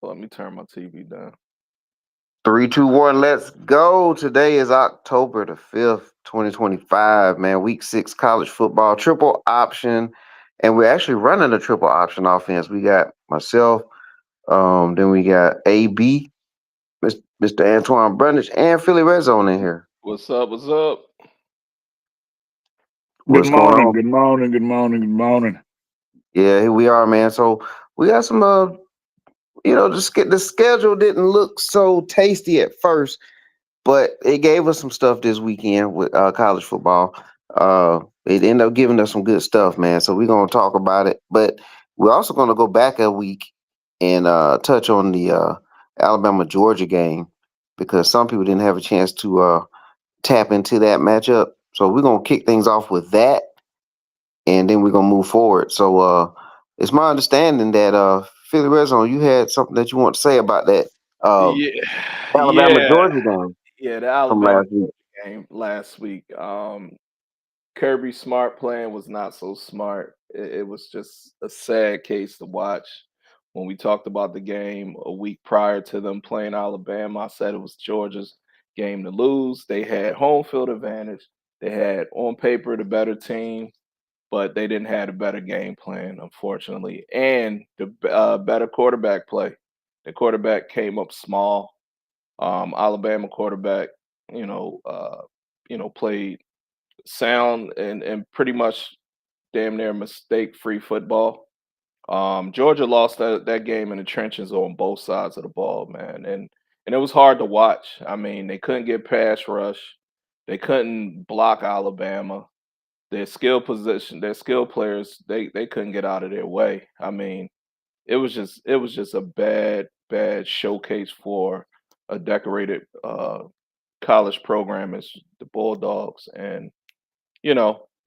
Let me turn my TV down. 3, 2, 1, let's go. Today is October the 5th, 2025, man. Week 6 college football, triple option. And we're actually running a triple option offense. We got myself, then we got AB, Mr. Antoine Brundage, and Philly Red Zone in here. What's up? What's up? Good What's going morning, on? good morning, good morning, good morning. Yeah, here we are, man. So we got some just get the schedule didn't look so tasty at first, but it gave us some stuff this weekend with college football. It ended up giving us some good stuff, man. So we're gonna talk about it, but we're also gonna go back a week and touch on the Alabama Georgia game because some people didn't have a chance to tap into that matchup. So we're gonna kick things off with that, and then we're gonna move forward. So it's my understanding that Philly Red Zone, you had something that you want to say about that uh, Yeah, Alabama yeah, Georgia game yeah. The from Alabama last week. game last week. Kirby Smart playing was not so smart. It was just a sad case to watch. When we talked about the game a week prior to them playing Alabama, I said it was Georgia's game to lose. They had home field advantage. They had on paper the better team, but they didn't have a better game plan, unfortunately, and the better quarterback play. The quarterback came up small. Alabama quarterback, you know, uh, played sound and pretty much damn near mistake-free football. Georgia lost that game in the trenches on both sides of the ball, man, and it was hard to watch. I mean, they couldn't get pass rush, they couldn't block Alabama. Their skill players, they couldn't get out of their way. I mean, it was just a bad showcase for a decorated college program as the Bulldogs, and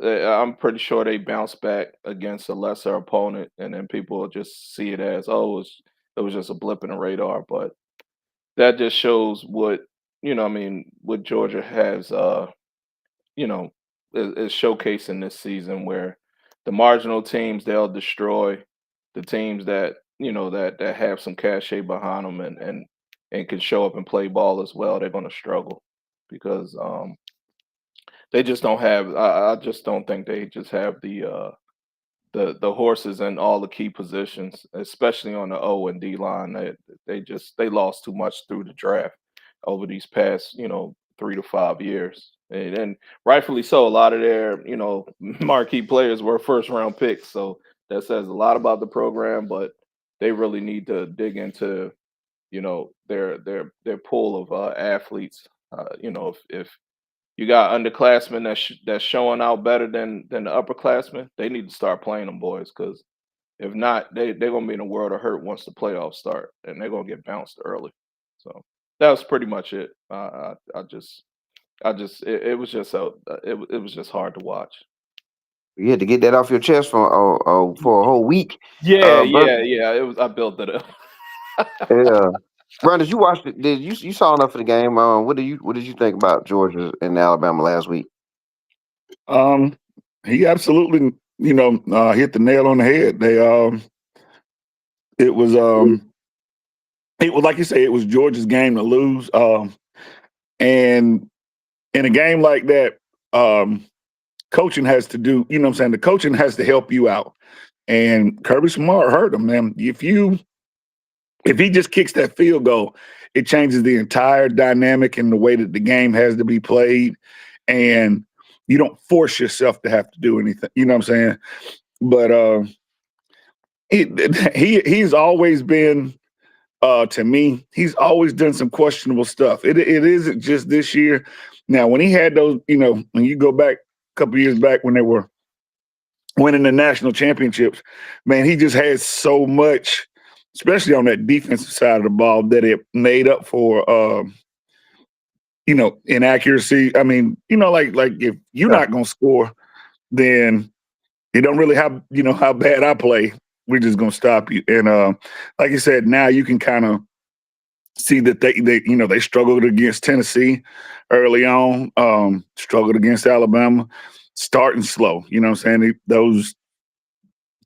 I'm pretty sure they bounce back against a lesser opponent, and then people will just see it as, oh, it was just a blip in the radar. But that just shows what I mean, what Georgia has, you know, is showcasing this season, where the marginal teams they'll destroy, the teams that that have some cachet behind them and can show up and play ball as well, they're going to struggle because they just don't have. I just don't think they just have the horses in all the key positions, especially on the O and D line. They lost too much through the draft over these past 3 to 5 years, and rightfully so. A lot of their marquee players were first round picks, so that says a lot about the program. But they really need to dig into their pool of athletes. If you got underclassmen that's showing out better than the upperclassmen, they need to start playing them boys, because if not, they're gonna be in a world of hurt once the playoffs start, and they're gonna get bounced early. So that was pretty much it. It was just it was just hard to watch. You had to get that off your chest for a whole week. Yeah, But yeah. It was. I built it up. yeah, Ron, did you watch it? Did you saw enough of the game? What did you think about Georgia and Alabama last week? Um, he absolutely, hit the nail on the head. It was, it was like you say, it was Georgia's game to lose. And in a game like that, coaching has to do, you know what I'm saying? The coaching has to help you out. And Kirby Smart hurt him, man. If he just kicks that field goal, it changes the entire dynamic and the way that the game has to be played. And you don't force yourself to have to do anything. You know what I'm saying? But he's always been, to me, he's always done some questionable stuff. It isn't just this year. Now, when he had those, when you go back a couple years back when they were winning the national championships, man, he just had so much, especially on that defensive side of the ball, that it made up for, inaccuracy. I mean, like if you're Yeah, not gonna score, then it don't really have, how bad I play. We're just gonna stop you. And like you said, now you can kind of see that they struggled against Tennessee early on, struggled against Alabama, starting slow. You know what I'm saying? Those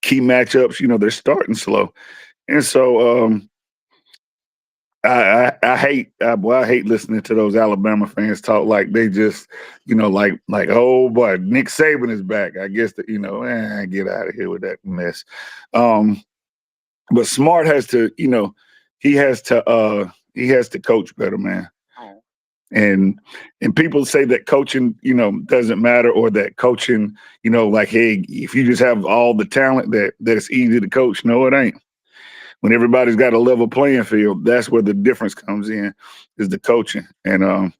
key matchups, they're starting slow. And so I hate boy, I hate listening to those Alabama fans talk like they just, like oh boy, Nick Saban is back. I guess that get out of here with that mess. But Smart has to, he has to coach better, man. And people say that coaching, doesn't matter, or that coaching, like, hey, if you just have all the talent that it's easy to coach. No, it ain't. When everybody's got a level playing field, that's where the difference comes in, is the coaching. And like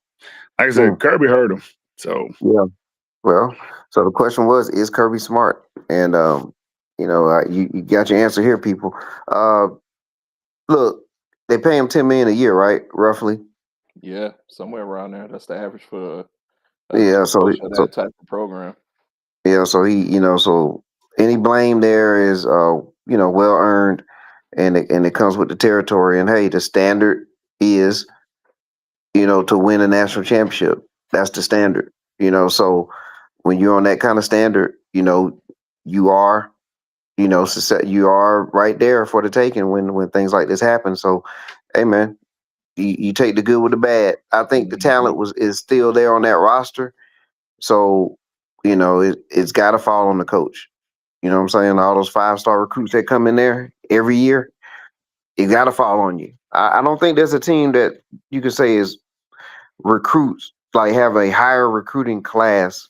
I said, Kirby heard him. So yeah. Well, so the question was, is Kirby smart? And you got your answer here, people. Look, they pay him $10 million a year, right? Roughly. Yeah, somewhere around there. That's the average for Yeah. a coach of that type of program. Yeah. So so any blame there is, well earned, and it comes with the territory. And hey, the standard is, to win a national championship. That's the standard. So when you're on that kind of standard, you are, you are right there for the taking when things like this happen. So, hey man, you take the good with the bad. I think the talent is still there on that roster. So, it's got to fall on the coach. You know what I'm saying? All those 5-star recruits that come in there every year, it got to fall on you. I don't think there's a team that you could say is recruits, like have a higher recruiting class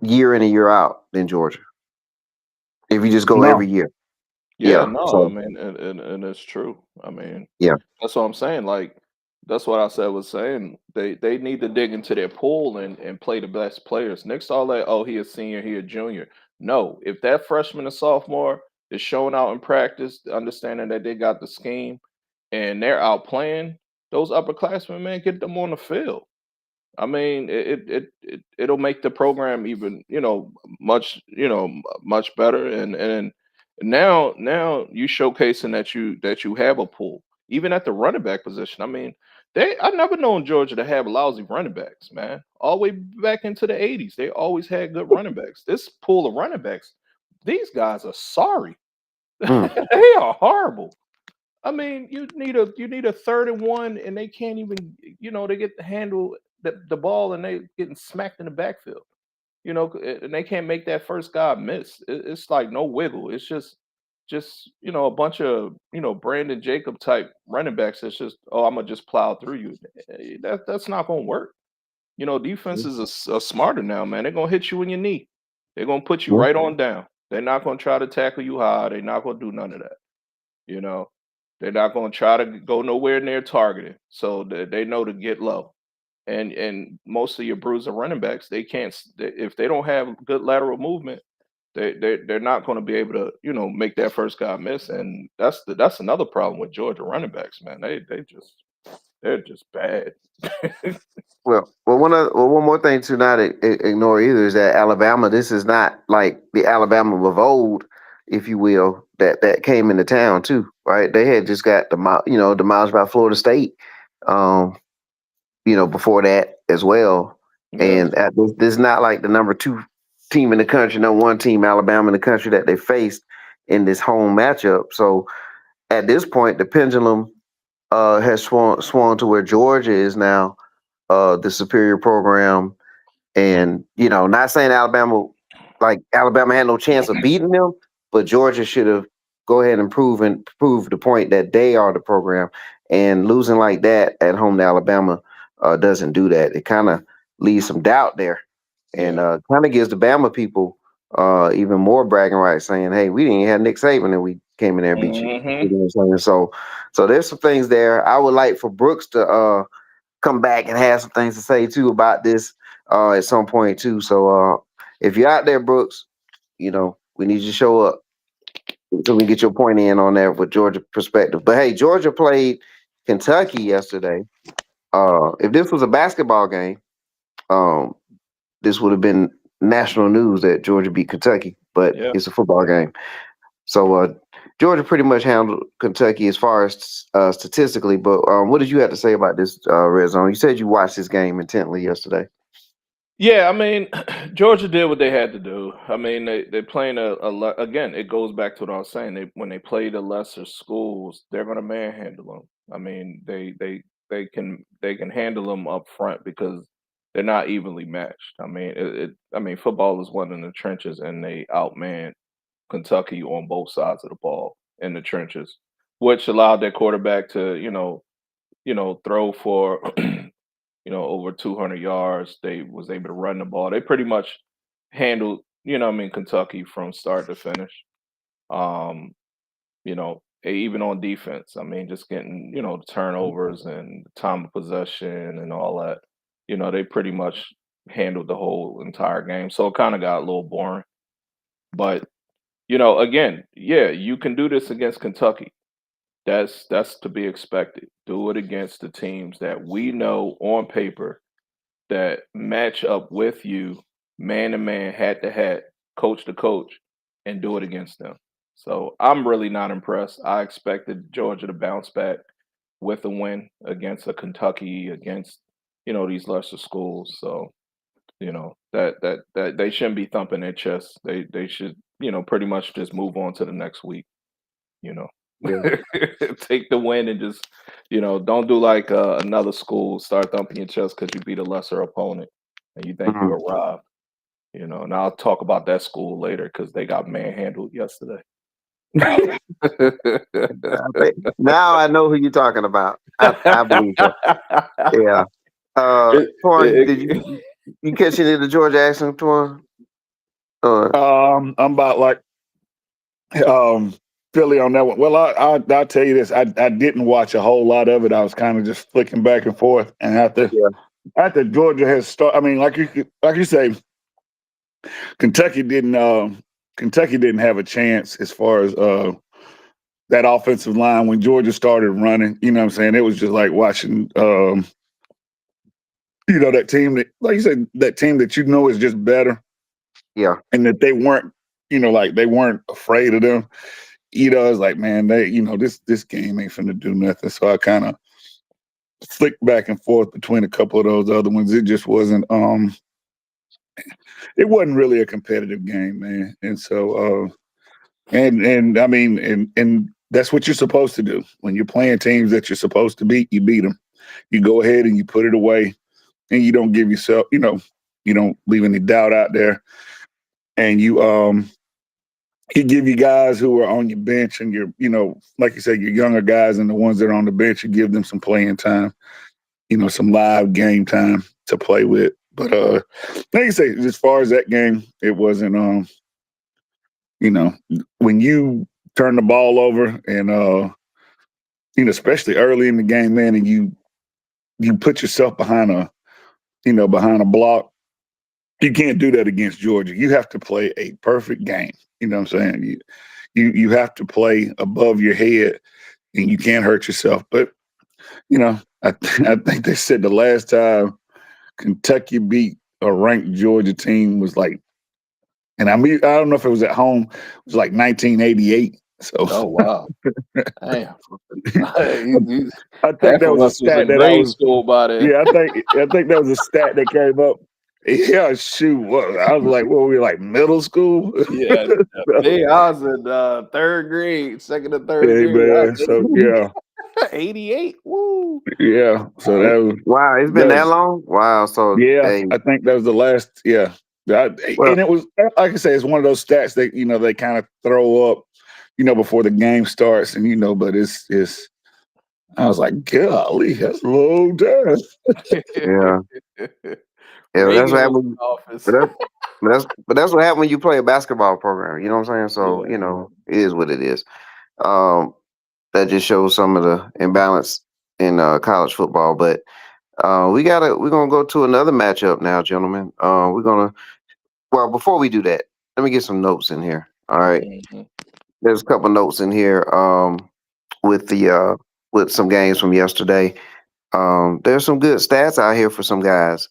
year in and year out than Georgia. If you just go no, every year. Yeah, Yeah. no, I So mean, and it's true. I mean, yeah. that's what I'm saying. Like, that's what I said was saying. They need to dig into their pool and play the best players. Next, all that, oh, he a senior, he a junior. No, if that freshman or sophomore is showing out in practice, understanding that they got the scheme and they're out playing, those upperclassmen, man, get them on the field. I mean, it'll make the program even, much, much better. And now you showcasing that you have a pool, even at the running back position. I mean, I never known Georgia to have lousy running backs, man. All the way back into the '80s, they always had good running backs. This pool of running backs, these guys are sorry. They are horrible. I mean, you need a 3rd and 1, and they can't even, they get to handle the ball and they getting smacked in the backfield. And they can't make that first guy miss. It's like no wiggle. It's just a bunch of Brandon Jacob type running backs. It's just, oh, I'm gonna just plow through you. That's not gonna work. Defenses are smarter now, man. They're gonna hit you in your knee. They're gonna put you right on down. They're not gonna try to tackle you high. They're not gonna do none of that. You know, they're not going to try to go nowhere near targeting. So they know to get low. And most of your bruiser running backs, they can't if they don't have good lateral movement, they're not going to be able to make that first guy miss. And that's another problem with Georgia running backs, man. They're just bad. One more thing to not ignore either is that Alabama. This is not like the Alabama of old, if you will, that came into town too, right? They had just got demolished by Florida State, before that as well. Yeah. And this is not like the number 2 team in the country, number 1 team, Alabama in the country, that they faced in this home matchup. So at this point, the pendulum has swung to where Georgia is now the superior program. And, not saying Alabama had no chance of beating them, but Georgia should have go ahead and prove the point that they are the program. And losing like that at home to Alabama doesn't do that. It kind of leaves some doubt there, and kind of gives the Bama people even more bragging rights, saying, "Hey, we didn't even have Nick Saban, and we came in there and beat you." You know what I'm saying? So there's some things there. I would like for Brooks to come back and have some things to say too about this at some point too. So if you're out there, Brooks, we need you to show up so we can get your point in on that with Georgia perspective. But hey, Georgia played Kentucky yesterday. If this was a basketball game, this would have been national news that Georgia beat Kentucky, but it's a football game. So Georgia pretty much handled Kentucky as far as statistically. But what did you have to say about this Red Zone? You said you watched this game intently yesterday. Yeah, I mean, Georgia did what they had to do. I mean, they playing again. It goes back to what I was saying. When they play the lesser schools, they're going to manhandle them. I mean, they can handle them up front because they're not evenly matched. I mean, I mean, football is one in the trenches, and they outman Kentucky on both sides of the ball in the trenches, which allowed their quarterback to throw for over 200 yards. They was able to run the ball. They pretty much handled, I mean, Kentucky from start to finish. Um, even on defense. I mean, just getting, the turnovers and time of possession and all that. They pretty much handled the whole entire game. So it kind of got a little boring. But, again, yeah, you can do this against Kentucky. That's to be expected. Do it against the teams that we know on paper that match up with you man to man, hat to hat, coach to coach, and do it against them. So I'm really not impressed. I expected Georgia to bounce back with a win against a Kentucky, against these lesser schools. So that they shouldn't be thumping their chests. They should pretty much just move on to the next week. You know, Yeah. take the win and just don't do like another school, start thumping your chest because you beat a lesser opponent and you think you Mhm. arrived. And I'll talk about that school later because they got manhandled yesterday. Now I know who you're talking about. I believe so. Yeah. It- Torn, did it- you catch any of the Georgia accent, Torn? I'm about like um, Philly on that one. Well, I'll tell you this. I didn't watch a whole lot of it. I was kind of just flicking back and forth. And Yeah. after Georgia has started, I mean, like you say, Kentucky didn't uh, Kentucky didn't have a chance as far as that offensive line when Georgia started running. You know what I'm saying? It was just like watching that team that, like you said, that team that is just better, Yeah. and that they weren't, like they weren't afraid of them. It's like, man, this game ain't finna do nothing. So I kind of flicked back and forth between a couple of those other ones. It just wasn't it wasn't really a competitive game, man. And so and I mean and that's what you're supposed to do. When you're playing teams that you're supposed to beat, you beat them. You go ahead and you put it away, and you don't give yourself, you don't leave any doubt out there. And you give you guys who are on your bench and like you said, your younger guys and the ones that are on the bench, you give them some playing time, some live game time to play with. But like you say, as far as that game, it wasn't you know, when you turn the ball over and especially early in the game, man, and you put yourself behind a block. You can't do that against Georgia. You have to play a perfect game. You know what I'm saying? You have to play above your head, and you can't hurt yourself. But I think they said the last time Kentucky beat a ranked Georgia team was like, and I mean, I don't know if it was at home. It was like 1988. So oh wow, damn! You- I think Half that of was a us was stat in that I grade was. school by then. Yeah, I think that was a stat that came up. Yeah, shoot. What, I was like, what were we like middle school? Yeah, me, I was in third grade, second or third Hey grade. I man, so yeah, 88. Woo! yeah. So Hey, wow, it's been that that was long? Wow. So yeah. hey, I think that was the last. Yeah, well, and it was like I say, it's one of those stats that they kind of throw up, before the game starts, and but it's. I was like, golly, that's a long time. yeah. Yeah, that's Reagan what was happened. in office. But that's what happened when you play a basketball program. You know what I'm saying? So, Yeah. it is what it is. Um, that just shows some of the imbalance in college football. But we're gonna go to another matchup now, gentlemen. Well, before we do that, let me get some notes in here. All right. Mhm. There's a couple notes in here with the with some games from yesterday. There's some good stats out here for some guys.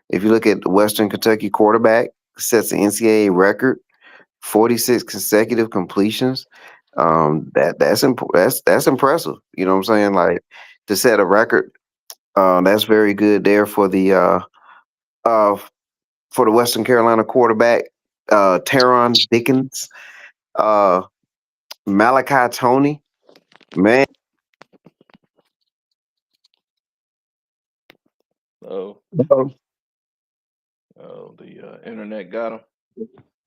If you look at the Western Kentucky quarterback, sets the NCAA record, 46 consecutive completions. That's impressive. You know what I'm saying? Like, to set a record, that's very good there for the uh, for the Western Carolina quarterback, Taron Dickens, uh, Malachi Tony. Man, Oh, Oh, the internet got him.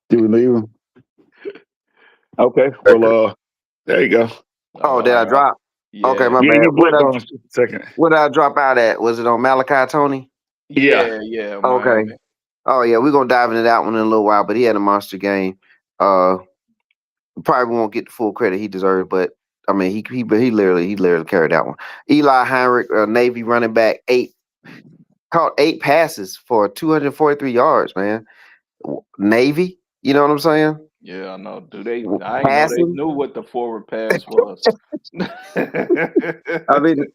did we leave him? Okay. record. Well, there you go. Oh, did I Uh, drop? Okay, yeah, my Yeah, bad. you blinked on us just a second. Where did I drop out at? Was it on Malachi Tony? Yeah. yeah, Okay. Miami. Oh yeah, we're gonna dive into that one in a little while. But he had a monster game. Uh, probably won't get the full credit he deserved, but I mean, he literally carried that one. Eli Heinrich, Navy running back, caught 8 passes for 243 yards. Man, Navy, you know what I'm saying? Yeah, I know. Do they? I ain't know they Passing. knew what the forward pass was. I mean,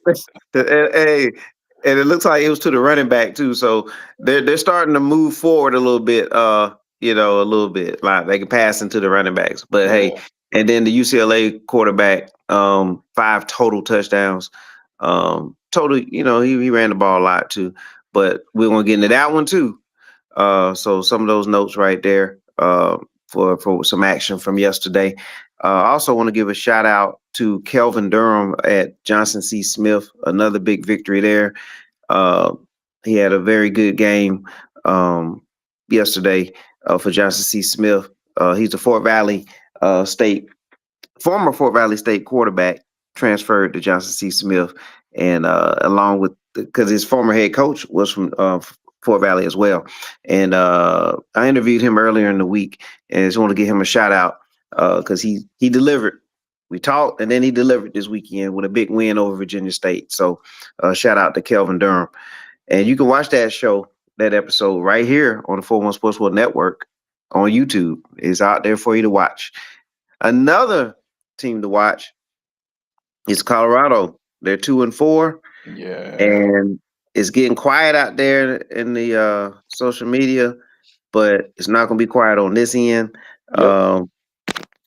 hey, and it looks like it was to the running back too. So they're starting to move forward a little bit. A little bit like they can pass into the running backs. But hey, Yeah. and then the UCLA quarterback, 5 total touchdowns. Total, he ran the ball a lot too. But we're gonna get into that one too. So some of those notes right there for some action from yesterday. I also want to give a shout out to Kelvin Durham at Johnson C. Smith. Another big victory there. Uh, he had a very good game yesterday for Johnson C. Smith. He's a State former Fort Valley State quarterback, transferred to Johnson C. Smith, and along with because his former head coach was from Fort Valley as well. And I interviewed him earlier in the week, and I just want to give him a shout out because he delivered. We talked, and then he delivered this weekend with a big win over Virginia State. So shout out to Kelvin Durham. And you can watch that episode right here on the 41 Sports World Network on YouTube. It's out there for you to watch. Another team to watch is Colorado. They're 2-4, Yeah. and it's getting quiet out there in the social media, but it's not going to be quiet on this end Yep.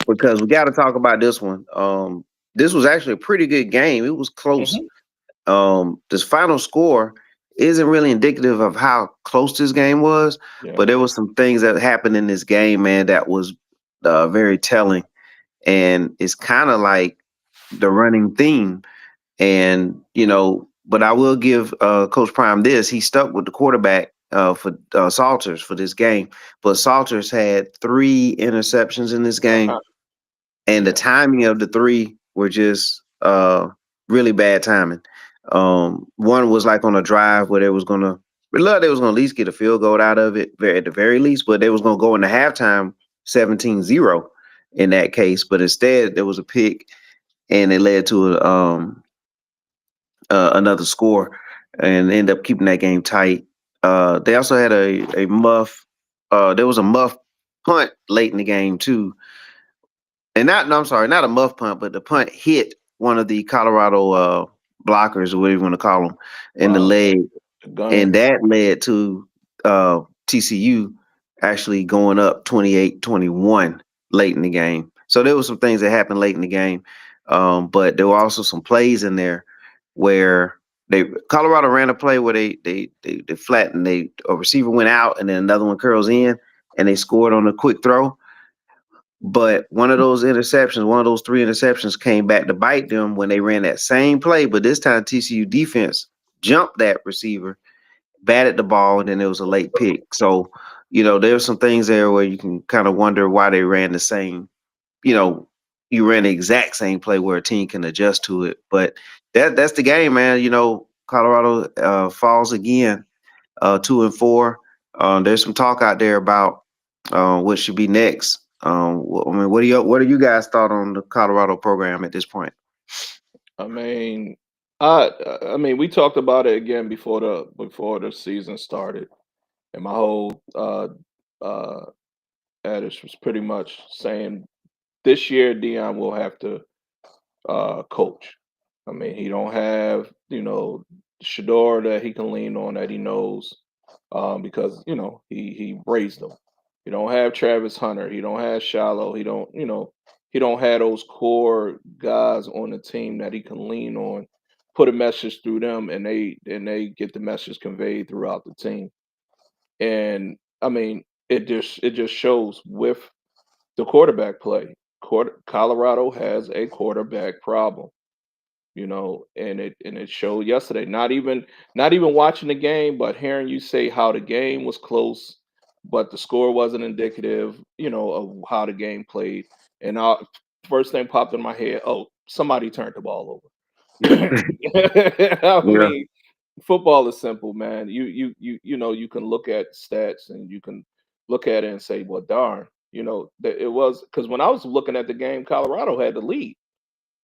because we got to talk about this one. This was actually a pretty good game. It was close. Hmm. This final score isn't really indicative of how close this game was, Yeah. but there was some things that happened in this game, man, that was very telling. And it's kind of like the running theme. And but I will give Coach Prime this. He stuck with the quarterback for Salters for this game, but Salters had 3 interceptions in this game, Uh-huh. and the Yeah. timing of the 3 were just really bad timing. One was like on a drive where they was gonna at least get a field goal out of it at the very least, but they was gonna go into halftime 17-0 in that case. But instead there was a pick, and it led to another score, and end up keeping that game tight. They also had a muff. There was a muff punt late in the game too, and not no, I'm sorry, not a muff punt, but the punt hit one of the Colorado blockers, or whatever you want to call them, in the Wow. leg, The gunner. and that led to TCU actually going up 28-21 late in the game. So there were some things that happened late in the game, but there were also some plays in there where Colorado ran a play where they flattened, a receiver went out and then another one curls in, and they scored on a quick throw. But one of those 3 interceptions came back to bite them when they ran that same play, but this time TCU defense jumped that receiver, batted the ball, and then it was a late pick. So, there's some things there where you can kind of wonder why they ran the same, you know, you ran the exact same play where a team can adjust to it. But that's the game, man. Colorado falls again, 2-4. There's some talk out there about what should be next. What are you guys thought on the Colorado program at this point? I mean, I mean, we talked about it again before the season started, and my whole uh adage was pretty much saying this year Dion will have to coach. I mean, he don't have Shador that he can lean on, that he knows, because he raised them. He don't have Travis Hunter. He don't have Shallow. He don't have those core guys on the team that he can lean on, put a message through them, and they get the message conveyed throughout the team. And I mean, it just shows with the quarterback play. Colorado has a quarterback problem, and it showed yesterday. Not even watching the game, but hearing you say how the game was close, but the score wasn't indicative, of how the game played. And first thing popped in my head, oh, somebody turned the ball over. I Yeah. mean, football is simple, man. You can look at stats and you can look at it and say, well, darn, that it was because when I was looking at the game, Colorado had the lead.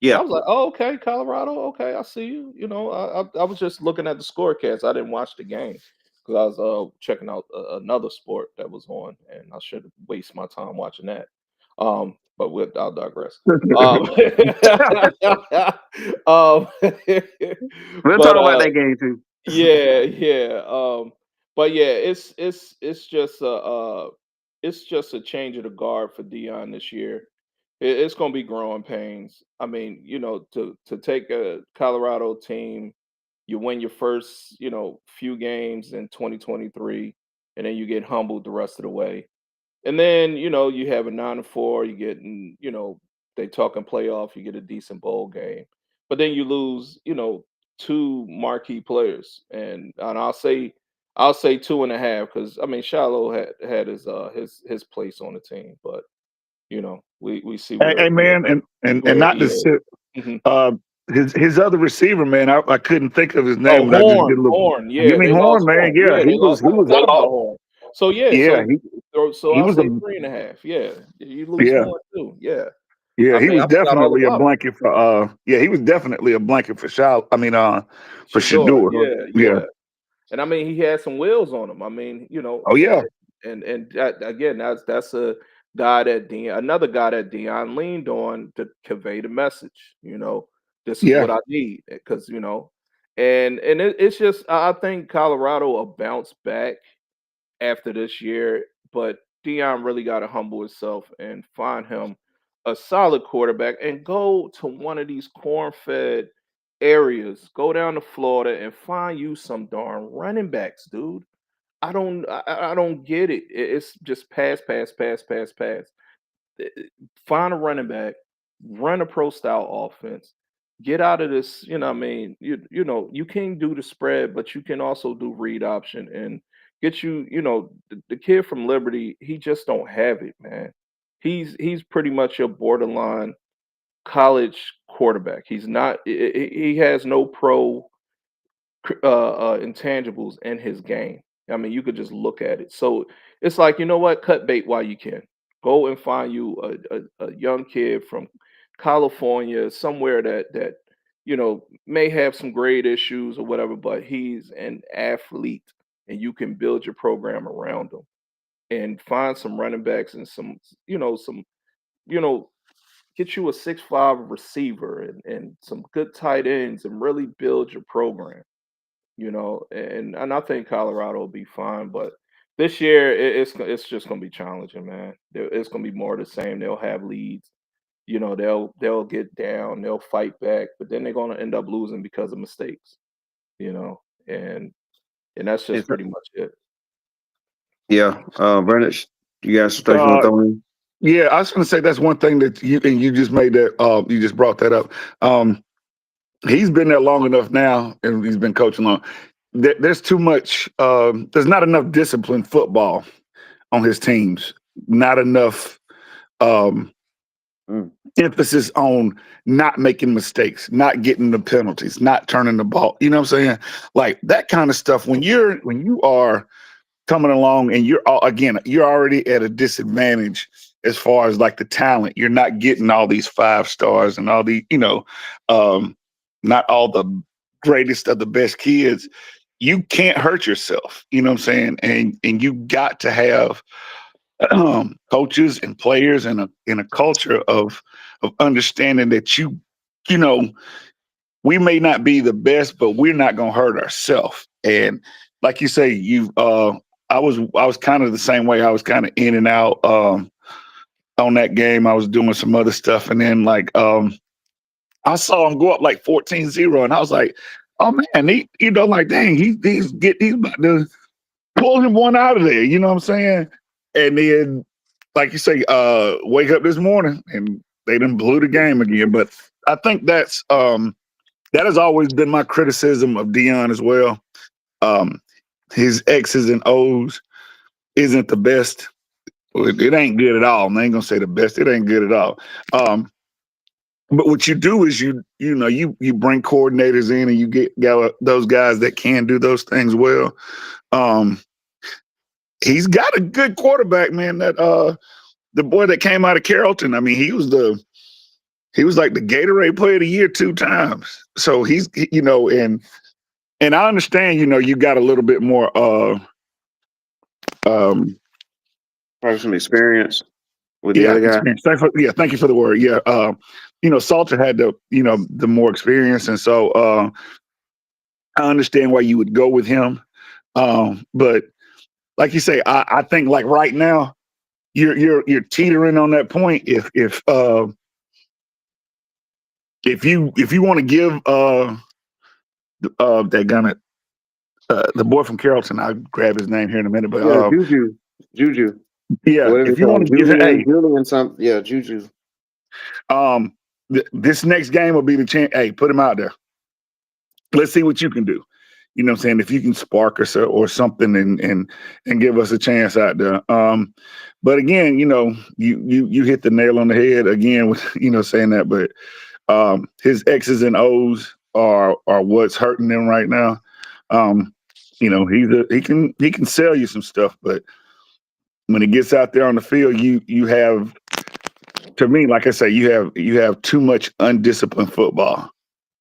And I Yeah. was like, "Oh, okay, Colorado. Okay, I see you." I was just looking at the scorecasts. I didn't watch the game because I was checking out another sport that was on, and I should waste my time watching that. I'll digress. Um, um, We'll but talk about that game too. yeah, yeah. But yeah, it's just a change of the guard for Dion this year. It's going to be growing pains. I mean, to take a Colorado team, you win your first, few games in 2023, and then you get humbled the rest of the way. And then, you have a 9-4, you get, they talking playoff, you get a decent bowl game. But then you lose, two marquee players. And I'll say 2.5, because I mean Shiloh had his place on the team, but we see Hey, where hey man, and where not he to is. sit. Mhm. Uh, his other receiver, man, I couldn't think of his Oh, name, and I just Horn, did a little. Horn. You Yeah, mean they Horn, lost man? Horn. Yeah, Yeah, they lost he Horn. was Forgot about all. Horn. So yeah, Yeah, so he I'll was say a 3.5. Yeah, you lose yeah. Horn too. Yeah, Yeah, I he mean was I forgot all definitely a about him. blanket for yeah, he was definitely a blanket for for Shador. Shador. Yeah, Yeah. yeah. And I mean, he had some wheels on him. I mean, Oh yeah. and that, again, that's a guy that another guy that Dion leaned on to convey the message. This is Yeah. what I need because it's just I think Colorado will bounce back after this year, but Dion really got to humble himself and find him a solid quarterback and go to one of these corn-fed areas. Go down to Florida and find you some darn running backs, dude. I don't get it. It's just pass, pass, pass, pass, pass. Find a running back, run a pro style offense, get out of this. I mean, you can do the spread, but you can also do read option and get the kid from Liberty. He just don't have it, man. He's pretty much your borderline college quarterback. He's not. He has no pro intangibles in his game. I mean, you could just look at it. So it's like, you know what? Cut bait while you can. Go and find you a young kid from California, somewhere that may have some grade issues or whatever, but he's an athlete, and you can build your program around him and find some running backs and some you know get you a 6'5" receiver and some good tight ends and really build your program. And I think Colorado will be fine, but this year it's just gonna be challenging, man. It's gonna be more of the same. They'll have leads, they'll get down, they'll fight back, but then they're gonna end up losing because of mistakes, you know, and and that's just It's, pretty much it. yeah. Brennan, you got some stuff you want Uh to throw in? yeah, I was gonna say that's one thing that you just made that you just brought that up. He's been there long enough now, and he's been coaching long. There's too much. There's not enough disciplined football on his teams. Not enough um, Mm. emphasis on not making mistakes, not getting the penalties, not turning the ball. You know what I'm saying? Like that kind of stuff. When you are coming along and you're already at a disadvantage as far as like the talent. You're not getting all these 5 stars and all the not all the greatest of the best kids. You can't hurt yourself. You know what I'm saying? And you got to have coaches and players and a culture of understanding that you know we may not be the best, but we're not gonna hurt ourselves. And like you say, I was kind of the same way. I was kind of in and out on that game. I was doing some other stuff, and then I saw him go up like 14-0, and I was like, oh man, like dang, he's about to. pull him one out of there. You know what I'm saying? And then, like you say, wake up this morning and they done blew the game again. But I think that has always been my criticism of Deion as well. His X's and O's isn't the best. It ain't good at all. I ain't gonna say the best. It ain't good at all. But what you do is you bring coordinators in and you get those guys that can do those things well. He's got a good quarterback, man. That the boy that came out of Carrollton. I mean, he was like the Gatorade Player of the Year 2 times. So he's and I understand, you got a little bit more Personal experience with the other guy. Thank you for the word. Yeah. Salter had the more experience, and so I understand why you would go with him. But like you say, I think like right now you're teetering on that point. If you want to give the boy from Carrollton, I'll grab his name here in a minute. But Juju. Yeah, if you want to give it, Julian something, yeah, Juju. This next game will be the chance. Hey, put him out there. Let's see what you can do. You know what I'm saying? If you can spark us or something and give us a chance out there. But again, you hit the nail on the head again with saying that. But his X's and O's are what's hurting them right now. He can sell you some stuff, but when it gets out there on the field, you have, to me, like I say, you have too much undisciplined football,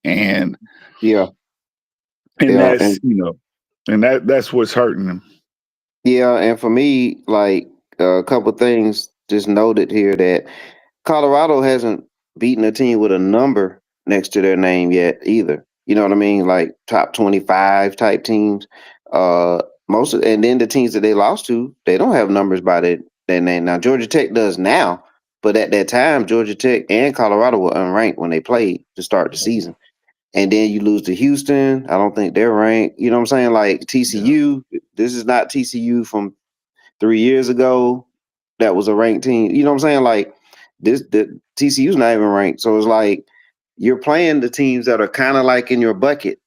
and that's that's what's hurting them. Yeah, and for me, like a couple things just noted here that Colorado hasn't beaten a team with a number next to their name yet either. You know what I mean? Like top 25 type teams. And then the teams that they lost to, they don't have numbers by their name. Now Georgia Tech does now, but at that time, Georgia Tech and Colorado were unranked when they played to start the season. And then you lose to Houston. I don't think they're ranked. You know what I'm saying? Like TCU, this is not TCU from 3 years ago. That was a ranked team. You know what I'm saying? Like the TCU's not even ranked. So it's like you're playing the teams that are kind of like in your bucket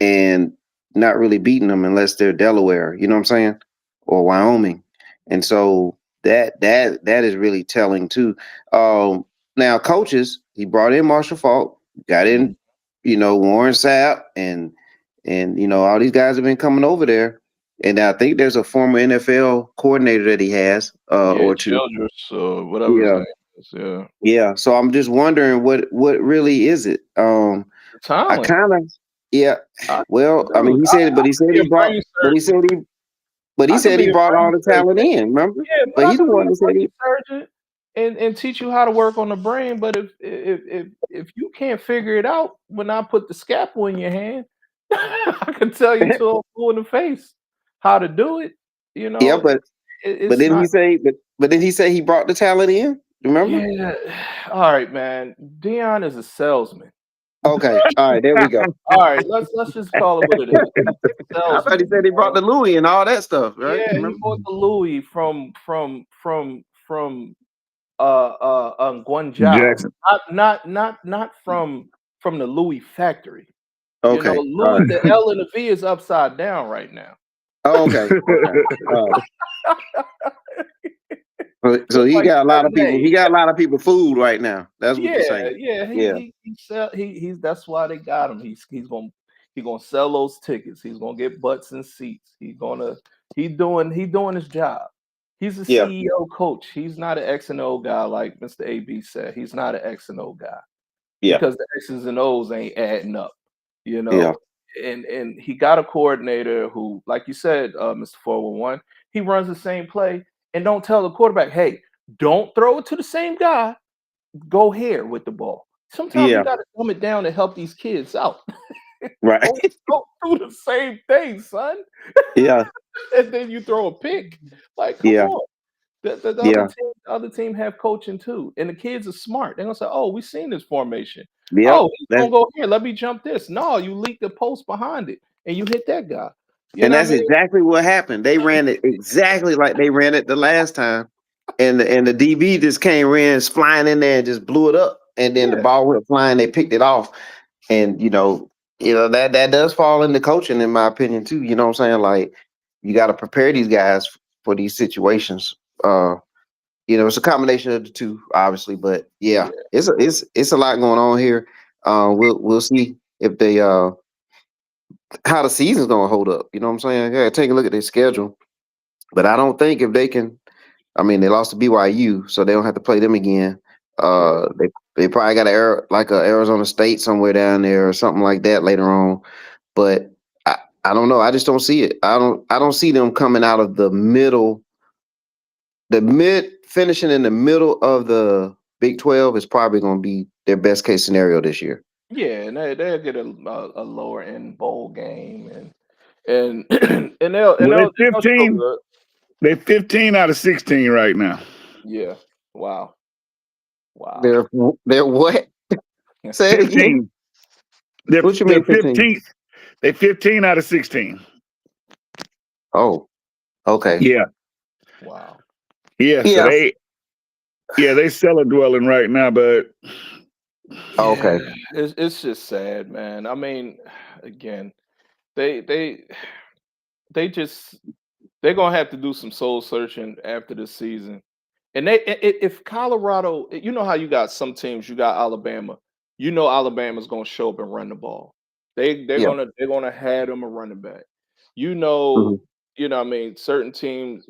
and not really beating them unless they're Delaware, you know what I'm saying? Or Wyoming. And so that is really telling too. Now coaches, he brought in Marshall Faulk, got in, Warren Sapp and all these guys have been coming over there. And I think there's a former NFL coordinator that he has, or two. Childress, whatever his name is. Yeah. Yeah. So I'm just wondering what really is it? I kind of, well, I mean, he said he brought all the talent in, remember? Yeah, but he's the one that said he surgeon and teach you how to work on the brain. But if you can't figure it out when I put the scalpel in your hand, I can tell you to a fool in the face how to do it. Yeah, but then he say he brought the talent in. Remember? Yeah. All right, man. Deion is a salesman. Okay. All right. There we go. All right. Let's just call it what it is. I thought he said he brought the Louis and all that stuff, right? Yeah, Remember? he brought the Louis from Guangzhou. Jackson. Not from the Louis factory. Okay. Louis, the L and the V is upside down right now. Oh, okay. So he got a lot of people. He got a lot of people fooled right now. That's what you're saying. He's that's why they got him. He's gonna sell those tickets. He's gonna get butts and seats. He's doing his job. He's a CEO coach. He's not an X and O guy like Mr. AB said. He's not an X and O guy. Yeah. Because the X's and O's ain't adding up. And he got a coordinator who, like you said, Mr. 411, he runs the same play. And don't tell the quarterback, hey, don't throw it to the same guy. Go here with the ball. Sometimes you got to dumb it down to help these kids out. Right. Don't do the same thing, son. Yeah. And then you throw a pick. Like, come on. The other team have coaching too. And the kids are smart. They're going to say, oh, we've seen this formation. Yep. Oh, he's going to go here. Let me jump this. No, you leak the post behind it. And you hit that guy. You And know what I that's mean? exactly what happened. They ran it exactly like they ran it the last time. And the DB just ran flying in there and just blew it up. And then the Yeah, ball went flying, they picked it off. And that does fall into coaching, in my opinion, too. You know what I'm saying? Like, you got to prepare these guys for these situations. Uh, it's a combination of the two, obviously, but yeah, yeah, it's a lot going on here. We'll see if they how the season's gonna hold up. You know what I'm saying? Yeah, take a look at their schedule, but I don't think if they can. I mean, they lost to BYU, so they don't have to play them again. yeah. They probably got like a Arizona State somewhere down there or something like that later on. But I don't know. I just don't see it. I don't see them coming out of the mid finishing in the middle of the Big 12 is probably going to be their best case scenario this year. Yeah, and they'll get a lower end bowl game and and Well, they'll show good. they're 15 out of 16 right now. Yeah. Wow. Wow. They're what? Say it again. 15. They're What you they're mean 15? 15. They're 15 out of 16. Oh, okay. Yeah. Wow. Yeah. So Yeah. they cellar dwelling right now, but Yeah, Okay. it's just sad, man. I mean, again, they they they just they're gonna have to do some soul searching after the season. And if Colorado, you know how you got some teams, you got Alabama. You know Alabama's gonna show up and run the ball. Yeah. They're gonna have them a running back. You Hmm. know, what I mean, certain teams,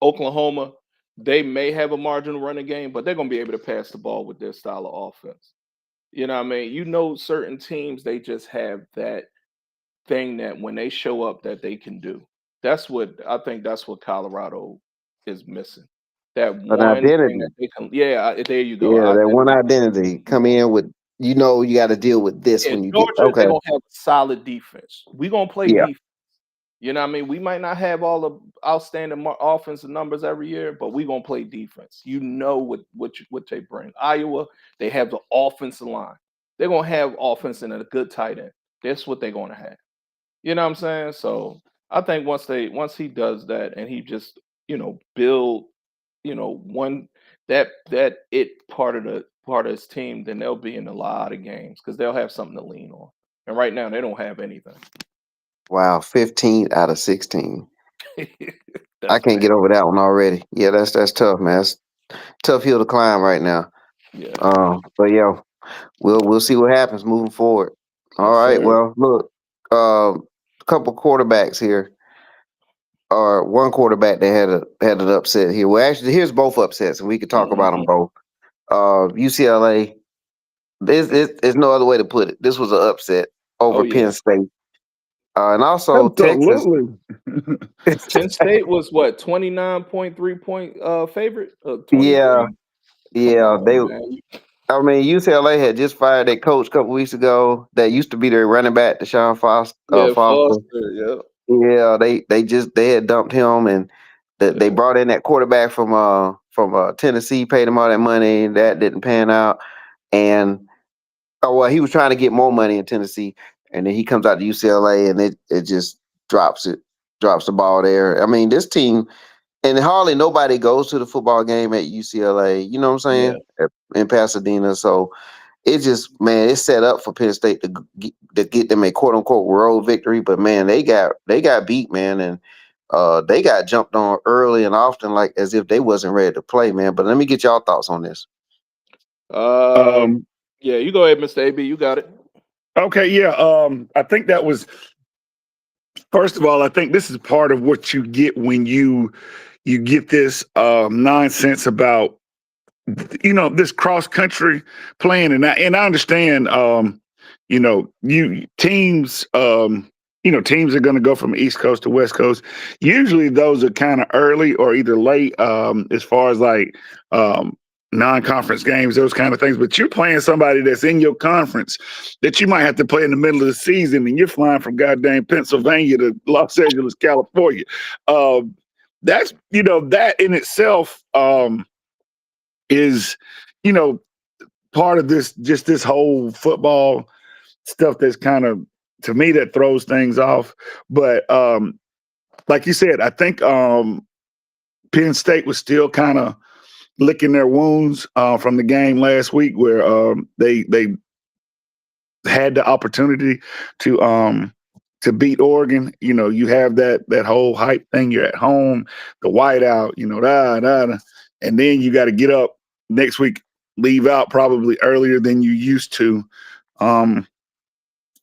Oklahoma, they may have a marginal running game, but they're gonna be able to pass the ball with their style of offense. You know what I mean? You know, certain teams they just have that thing that when they show up that they can do. That's what Colorado is missing. That An one thing that identity. they can yeah, there you go. Yeah, that one Identity. identity. Yeah. Come in with, you got to deal with this Yeah, when you get. Georgia, they're Okay. gonna have a solid defense. We're gonna play Yeah. defense. You know what I mean? We might not have all the outstanding offensive numbers every year, but we're gonna play defense. You know what they bring. Iowa, they have the offensive line. They're gonna have offense and a good tight end. That's what they're gonna have. You know what I'm saying? So I think once he does that and he just, build, one that it part of his team, then they'll be in a lot of games because they'll have something to lean on. And right now they don't have anything. Wow. 15 out of 16. I That's can't bad. get over that one already. Yeah, that's tough, man. That's tough hill to climb right now. Yeah. But yeah, we'll see what happens moving forward. All Yes, right. sir. Well, look, a couple quarterbacks here, or one quarterback that had an upset here. Well, actually, here's both upsets, and we could talk about them Mhm. both. UCLA. There's no other way to put it. This was an upset Oh over yeah. Penn State, and also Texas. absolutely. Penn State was what 29.3 point favorite? Yeah, 23? Come yeah. on, man. I mean, UCLA had just fired their coach a couple weeks ago. That used to be their running back, Deshaun Foster. Yeah, Foster. Foster. Yeah. Yeah, they had dumped him, and they Yeah. brought in that quarterback from Tennessee, paid him all that money. That didn't pan out, and well, he was trying to get more money in Tennessee, and then he comes out to UCLA, and it just drops the ball there. I mean, this team, and hardly nobody goes to the football game at UCLA. You know what I'm Yeah. saying? In Pasadena, so it just, man, it's set up for Penn State to get them a quote unquote road victory. But man, they got beat, man, and they got jumped on early and often, like as if they wasn't ready to play, man. But let me get y'all thoughts on this. Um. um, Yeah. You go ahead, Mr. AB. You got it. okay, yeah. I think that was first of all, I think this is part of what you get when you get this nonsense about this cross country playing, and I understand you teams teams are going to go from East Coast to West Coast. Usually those are kind of early or either late, as far as like non-conference games, those kind of things. But you're playing somebody that's in your conference that you might have to play in the middle of the season, and you're flying from goddamn Pennsylvania to Los Angeles, California. That's that in itself is you know part of this whole football stuff that's kind of to me, that throws things off. But like you said, I think Penn State was still kind of licking their wounds from the game last week, where they had the opportunity to beat Oregon. You know, you have that whole hype thing. You're at home, the whiteout, you know, and then you got to get up next week, leave out probably earlier than you used to,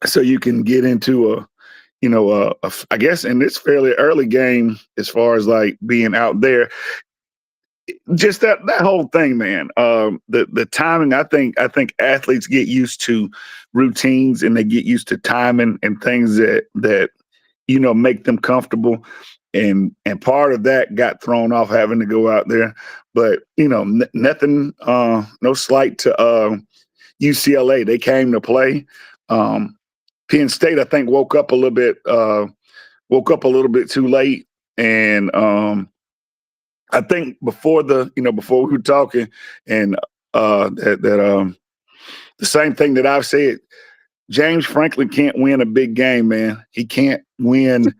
so you can get into I guess, and it's fairly early game as far as like being out there. Just that whole thing, man. The timing. I think athletes get used to routines and they get used to timing and things that make them comfortable. And part of that got thrown off having to go out there. But nothing. No slight to UCLA. They came to play. Penn State, I think, woke up a little bit too late, and I think before we were talking, and the same thing that I've said, James Franklin can't win a big game, man. He can't win.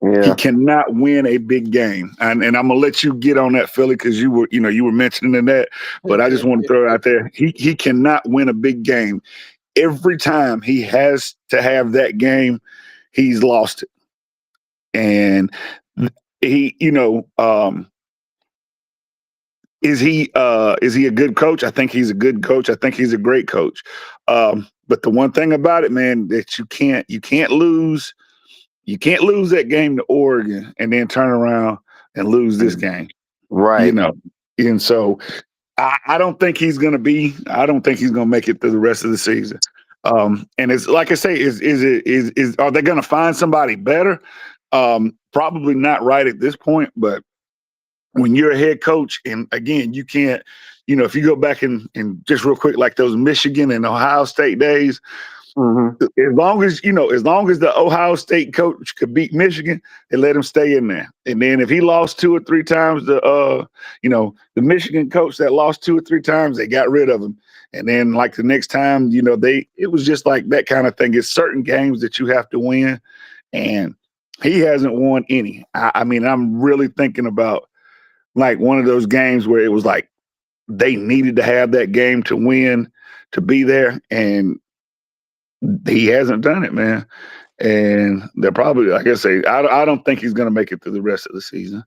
Yeah. He cannot win a big game, and I'm gonna let you get on that, Philly, because you were mentioning that, but I just want to throw it out there. He cannot win a big game. Every time he has to have that game, he's lost it, and he, is he a good coach? I think he's a good coach. I think he's a great coach. But the one thing about it, man, that you can't lose that game to Oregon and then turn around and lose this game. Right. And so I don't think he's gonna make it through the rest of the season. And it's like I say, are they gonna find somebody better? Probably not right at this point, but when you're a head coach, and again, you can't, if you go back and just real quick, like those Michigan and Ohio State days, as long as the Ohio State coach could beat Michigan, they let him stay in there. And then if he lost 2 or 3 times, the Michigan coach that lost 2 or 3 times, they got rid of him. And then like the next time, it was just like that kind of thing. It's certain games that you have to win, and he hasn't won any. I mean, I'm really thinking about like one of those games where it was like they needed to have that game to win, to be there, and he hasn't done it, man. And they're probably, like I say, I don't think he's going to make it through the rest of the season.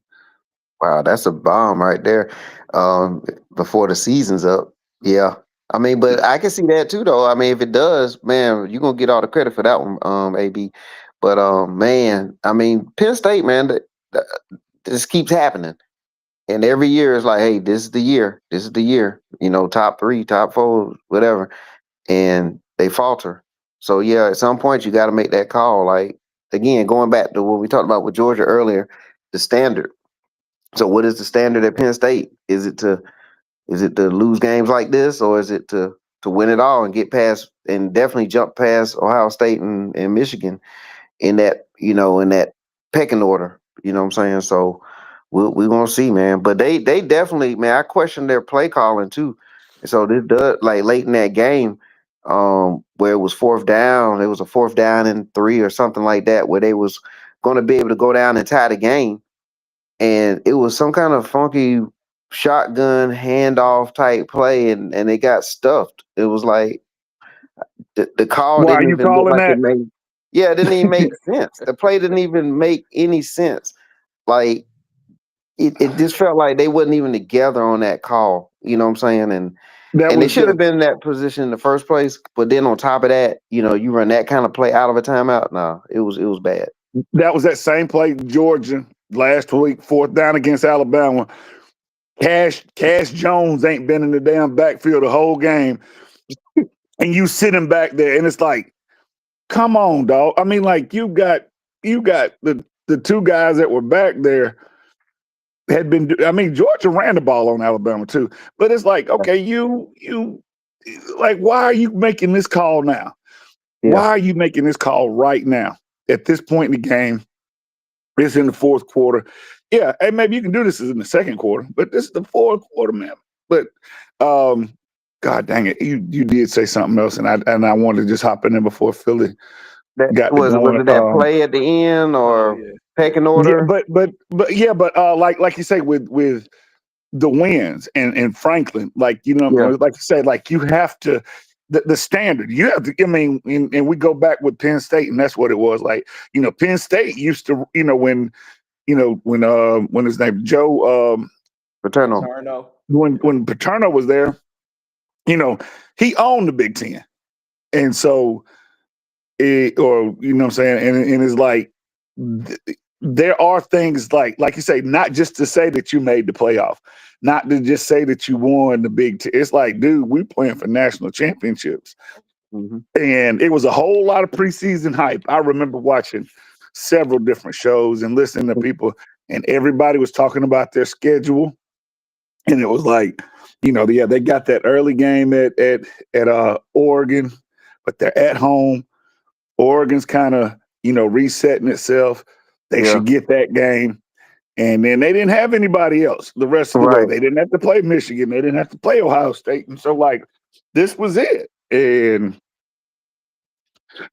Wow, that's a bomb right there. Before the season's up. Yeah. I mean, but I can see that too, though. I mean, if it does, man, you're going to get all the credit for that one, AB. But, man, I mean, Penn State, man, this keeps happening. And every year it's like, hey, this is the year. This is the year. Top 3, top 4, whatever. And they falter. So, yeah, at some point you got to make that call. Like, again, going back to what we talked about with Georgia earlier, the standard. So what is the standard at Penn State? Is it to lose games like this, or is it to win it all and get past and definitely jump past Ohio State and Michigan in that, in that pecking order? You know what I'm saying? So we're gonna see, man. But they definitely, man, I question their play calling too. So this does, like, late in that game, where it was 4th down, it was a 4th down and 3 or something like that, where they was gonna be able to go down and tie the game. And it was some kind of funky shotgun handoff type play, and they got stuffed. It was like the call Why are didn't you even look calling like that? it made. Yeah, it didn't even make sense. The play didn't even make any sense. Like it just felt like they wasn't even together on that call. You know what I'm saying? And they should have been in that position in the first place. But then on top of that, you run that kind of play out of a timeout. No, it was bad. That was that same play, Georgia, last week, 4th down against Alabama. Cash Jones ain't been in the damn backfield the whole game. And you sitting back there, and it's like, come on, dog. I mean, like, you got the 2 guys that were back there had been. I mean, Georgia ran the ball on Alabama too, but it's like, okay, you like, why are you making this call now? Yeah. Why are you making this call right now at this point in the game? It's in the 4th quarter. Yeah, hey, maybe you can do this in the 2nd quarter, but this is the 4th quarter, man. But God dang it, you did say something else, and I wanted to just hop in there before Philly That got to was going. it that play at the end Oh or yeah. pecking Yeah, order? but like you say with the wins and Franklin, like Yeah, like you said, like you have to the standard. You have to. I mean, and we go back with Penn State, and that's what it was. Like Penn State used to when his name Joe Paterno. Paterno. Yeah. when Paterno was there, he owned the Big Ten, and so or what I'm saying, and it's like there are things like you say, not just to say that you made the playoff, not to just say that you won the Big Ten. It's like, dude, we're playing for national championships, Mm-hmm. and it was a whole lot of preseason hype. I remember watching several different shows and listening to people, and everybody was talking about their schedule, and it was like, yeah, they got that early game at Oregon, but they're at home. Oregon's kind of, resetting itself. They Yeah, should get that game. And then they didn't have anybody else the rest of the way. right. They didn't have to play Michigan. They didn't have to play Ohio State. And so, like, this was it.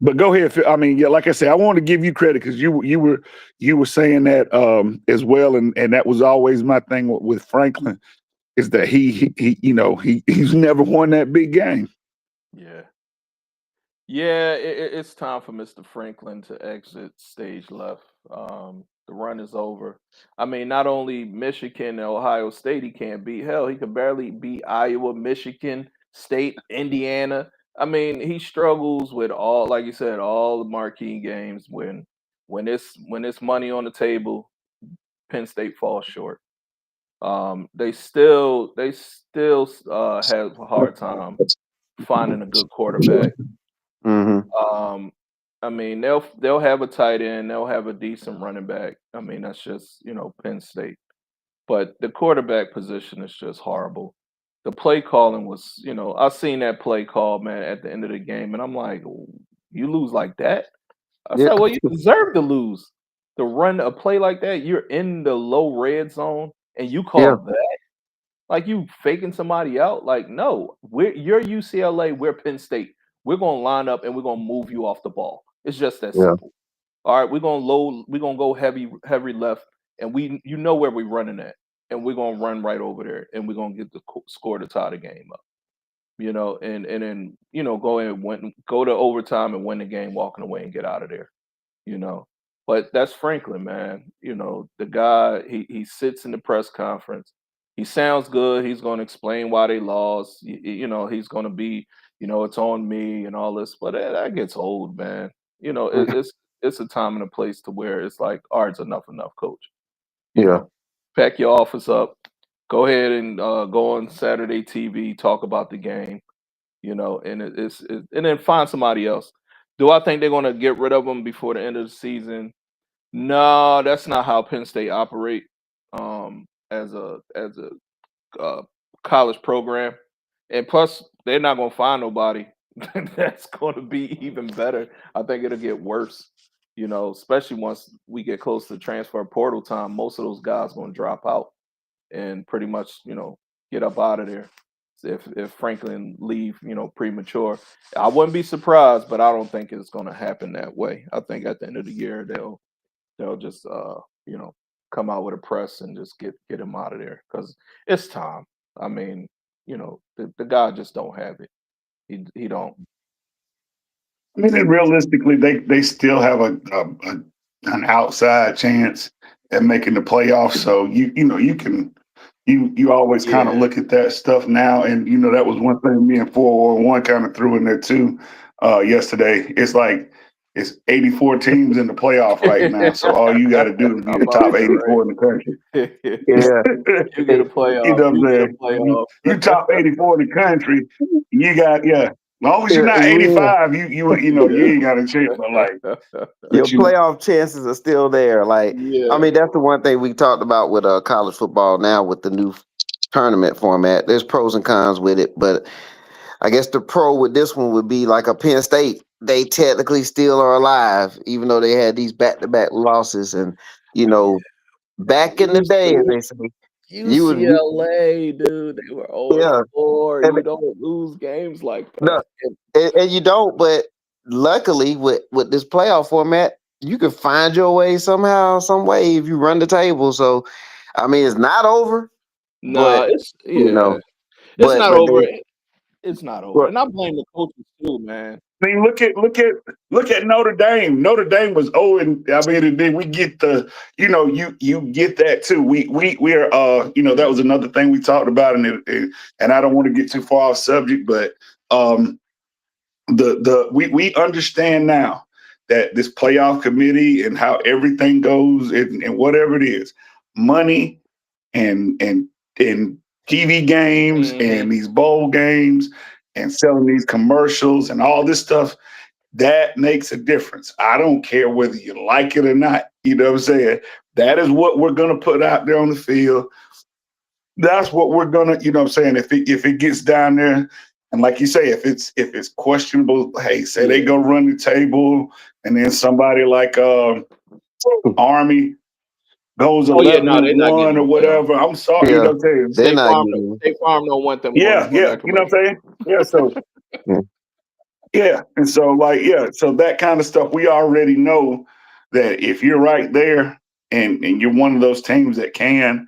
But go ahead. I mean, yeah, like I said, I want to give you credit because you were saying that as well, and that was always my thing with Franklin is that he's never won that big game. Yeah. Yeah, it's time for Mr. Franklin to exit stage left. The run is over. I mean, not only Michigan and Ohio State he can't beat. Hell, he could barely beat Iowa, Michigan State, Indiana. I mean, he struggles with all, like you said, all the marquee games. When it's money on the table, Penn State falls short. They still have a hard time finding a good quarterback. Mm-hmm. Um, I mean, they'll have a tight end, they'll have a decent running back. I mean, that's just Penn State. But the quarterback position is just horrible. The play calling was, I seen that play call, man, at the end of the game, and I'm like, you lose like that? I Yeah, said, well, you deserve to lose. To run a play like that, you're in the low red zone, and you yeah, call that like you faking somebody out. Like, no, you're UCLA, we're Penn State. We're gonna line up and we're gonna move you off the ball. It's just that yeah. simple. All right, we're gonna go heavy left, and you know where we're running at, and we're gonna run right over there, and we're gonna get the score to tie the game up. And then go to overtime and win the game, walking away and get out of there. you know. But that's Franklin, man. The guy, he sits in the press conference. He sounds good. He's going to explain why they lost. He's going to be, it's on me and all this. But that gets old, man. Mhm. It's a time and a place to where it's like, all right, it's enough, coach. You Yeah, know, pack your office up. Go ahead and go on Saturday TV, talk about the game. And and then find somebody else. Do I think they're going to get rid of him before the end of the season? No, that's not how Penn State operate as a college program. And plus, they're not going to find nobody that's going to be even better. I think it'll get worse. Especially once we get close to transfer portal time, most of those guys going to drop out and pretty much get up out of there. If Franklin leave premature, I wouldn't be surprised, but I don't think it's going to happen that way. I think at the end of the year they'll just you know come out with a press and just get him out of there because it's time. I mean, the guy just don't have it. He don't. I mean, and realistically, they still have an outside chance at making the playoffs. So you can you always kind of Yeah. look at that stuff now, and that was one thing me and 401 kind of threw in there too yesterday. It's like it's 84 teams in the playoff right now, so all you got to do is be I'm the about to top say, 84 in the country. right. yeah. You get a Hey, playoff. What I'm You get a saying? playoff. You top 84 in the country, you got As long as you're yeah, not yeah. 85, you ain't got a chance. But Your but you playoff chances are still there. Like, I Yeah. mean, that's the one thing we talked about with college football now with the new tournament format. There's pros and cons with it, but I guess the pro with this one would be like a Penn State. They technically still are alive, even though they had these back-to-back losses. And back in the day, as they say, you would, UCLA, dude, they were 0 and yeah, 4. and You don't lose games like no, that. and you don't. But luckily with this playoff format, you can find your way somehow, some way if you run the table. So, I mean, it's not over, No, but it's you know, it's not but over. they, It's not over, but and I blame the coaches too, man. I mean, look at Notre Dame. Notre Dame was I mean, and then we get you get that too. We are that was another thing we talked about, and I don't want to get too far off subject, but um we understand now that this playoff committee and how everything goes and whatever it is, money and TV games Hmm. and these bowl games and selling these commercials and all this stuff, that makes a difference. I don't care whether you like it or not. You know what I'm saying? That is what we're going to put out there on the field. That's what we're going to, you know what I'm saying? If it gets down there, and like you say, if it's questionable, hey, say they Yeah. go run the table, and then somebody like Army goes Oh yeah, 11 no, and they're not getting one or no playoff. whatever. I'm sorry, you yeah, know what I'm saying? they're State not Farm, getting. State Farm don't want them Yeah, going yeah, back you know away. what I'm saying? Yeah, so Yeah. yeah, and so so that kind of stuff we already know that if you're right there and you're one of those teams that can,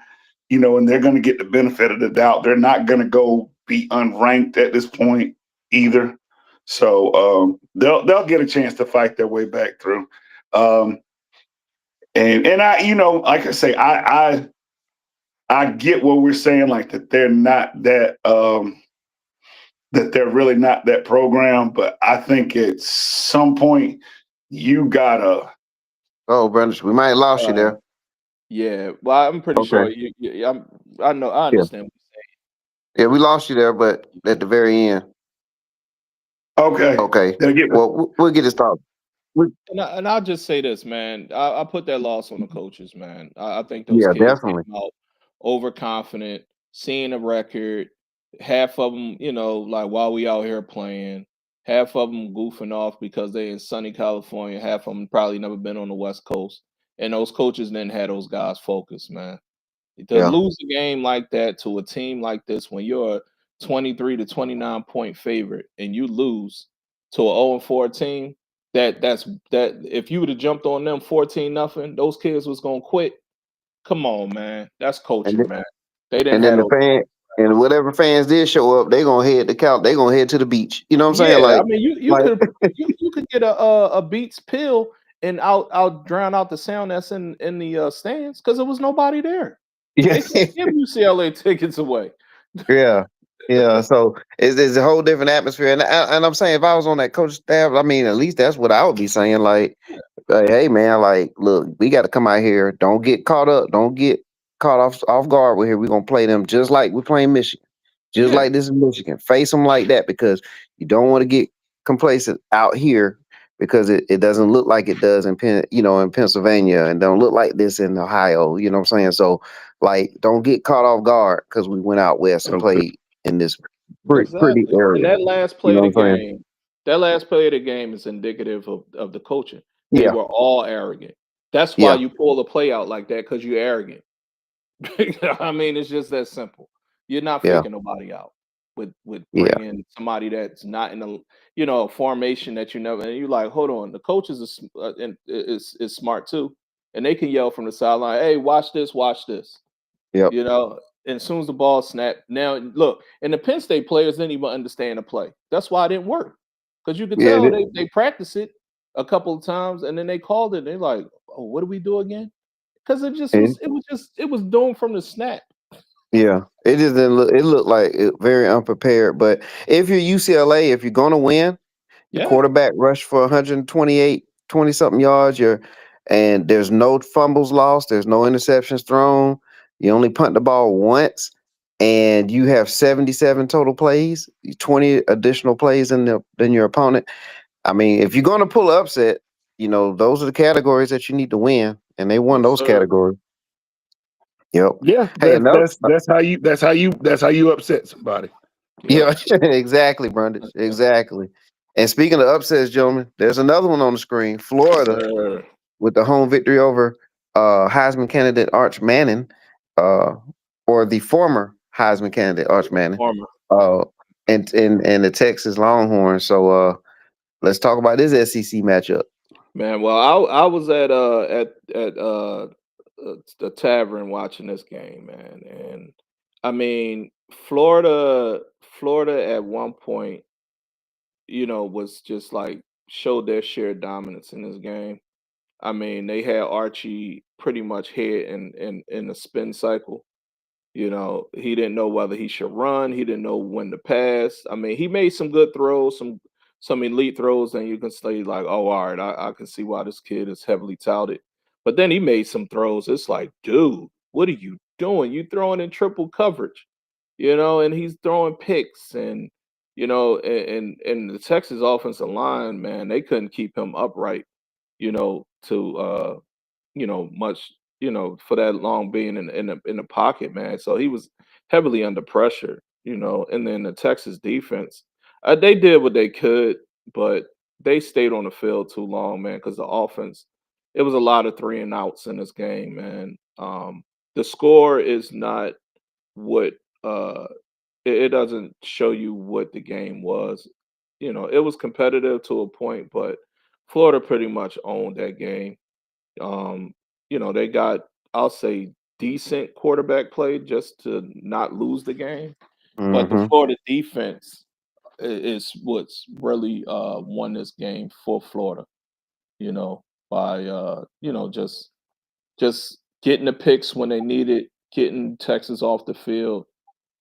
and they're going to get the benefit of the doubt. They're not going to go be unranked at this point either. So they'll get a chance to fight their way back through. Um, and I, like I say, I get what we're saying, like that they're not that they're really not that program, but I think at some point you gotta. Oh, Brandon, we might have lost you Uh, there. yeah, well, I'm pretty Okay. sure I know, I Yeah. understand. Yeah, we lost you there, but at the very end. Okay, Okay. they'll get. Well, we'll get it started. And I'll just say this, man. I put that loss on the coaches, man. I think those Yeah, kids definitely. came out overconfident, seeing the record. Half of them, like while we out here playing, half of them goofing off because they in sunny California. Half of them probably never been on the West Coast, and those coaches didn't have those guys focused, man. To Yeah. lose a game like that to a team like this when you're a 23 to 29 point favorite and you lose to a 0-4 team, that if you would have jumped on them 14 nothing, those kids was gonna quit. Come on, man. That's And coaching, then, man. They didn't and then have the those. fan and whatever fans did show up, they gonna head to count. They gonna head to the beach. You know what I'm saying? Yeah, I Like, mean you like could you could get a Beats pill and out drown out the sound that's in the stands because there was nobody there. yeah, They can't give UCLA tickets away. yeah, yeah. So it's a whole different atmosphere. And I'm saying if I was on that coach staff, I mean, at least that's what I would be saying. Like, hey man, like, look, we got to come out here. Don't get caught up. Don't get caught off guard. We're here. We're gonna play them just like we're playing Michigan, just Yeah, like this is Michigan. Face them like that because you don't want to get complacent out here because it doesn't look like it does in Pennsylvania and don't look like this in Ohio. You know what I'm saying? So like, don't get caught off guard because we went out west and Okay. played in this pretty exactly. And area. that last You play know of the what I'm saying? game, that last play of the game is indicative of the coaching. They Yeah, were all arrogant. That's why yeah, you pull a play out like that because you're arrogant. I mean, it's just that simple. You're not yeah, faking nobody out with yeah. bringing somebody that's not in a formation that you never. And you like, hold on, the coaches is smart too, and they can yell from the sideline, "Hey, watch this, watch this." Yep. And as soon as the ball snapped, now look, and the Penn State players didn't even understand the play. That's why it didn't work because you could Yeah, tell they practiced it a couple of times and then they called it. And they're like, "Oh, what do we do again?" Because and it was doomed from the snap. yeah, it just didn't look. It looked like very unprepared. But if you're UCLA, if you're gonna win, your Yeah, quarterback rushed for 128, 20 something yards. And there's no fumbles lost. There's no interceptions thrown. You only punt the ball once, and you have 77 total plays, 20 additional plays than your opponent. I mean, if you're gonna pull an upset, those are the categories that you need to win, and they won yes, those sir. categories. Yep. Yeah, Hey, that's enough. that's that's how you upset somebody. Yep. Yeah, exactly, Brundage. Exactly. And speaking of upsets, gentlemen, there's another one on the screen. Yes, Florida sir. with the home victory over Heisman candidate Arch Manning, uh, or the former Heisman candidate Arch Manning, Former. uh, and the Texas Longhorns. So Let's talk about this SEC matchup. Man, well, I was at the tavern watching this game, man, and I mean, Florida at one point, was just like showed their sheer dominance in this game. I mean, they had Archie pretty much here in the spin cycle. He didn't know whether he should run. He didn't know when to pass. I mean, he made some good throws, some elite throws, and you can say like, oh, all right, I can see why this kid is heavily touted. But then he made some throws. It's like, dude, what are you doing? You throwing in triple coverage, and he's throwing picks, and and the Texas offensive line, man, they couldn't keep him upright, to much, for that long being in the pocket, man. So he was heavily under pressure, and then the Texas defense, they did what they could, but they stayed on the field too long, man, because the offense, it was a lot of three and outs in this game, man. The score is not what it doesn't show you what the game was. It was competitive to a point, but Florida pretty much owned that game. um, they got, I'll say, decent quarterback play just to not lose the game. But the Mm-hmm. Florida defense is what's really won this game for Florida, by just getting the picks when they need it, getting Texas off the field,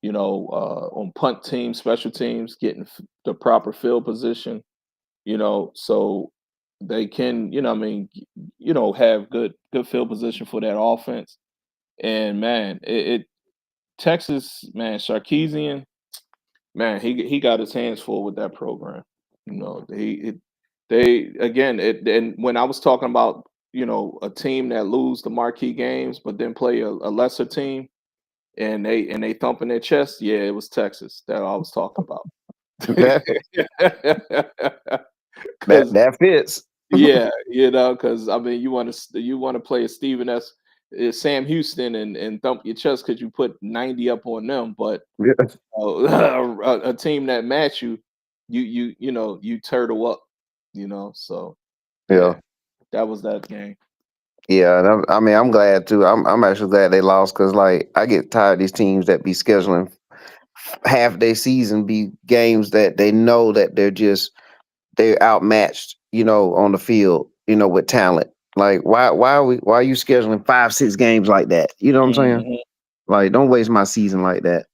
on punt teams, special teams, getting the proper field position, so they can, what I mean, have good field position for that offense. And man, it Texas, man, Sarkeesian, man, he got his hands full with that program. They again, and when I was talking about, a team that lose the marquee games but then play a lesser team, and they thumping their chest, yeah, it was Texas that I was talking about. that Because that fits. yeah, because I mean, you want to play a Steven S. Sam Houston and thump your chest because you put 90 up on them, but a team that match you, you turtle up, So Yeah. yeah, that was that game. Yeah, and I mean, I'm glad too. I'm actually glad they lost because, like, I get tired of these teams that be scheduling half their season be games that they know that they're outmatched, on the field, with talent. Like, why are you scheduling 5, 6 games like that? You know what I'm saying? Mhm. Like, don't waste my season like that.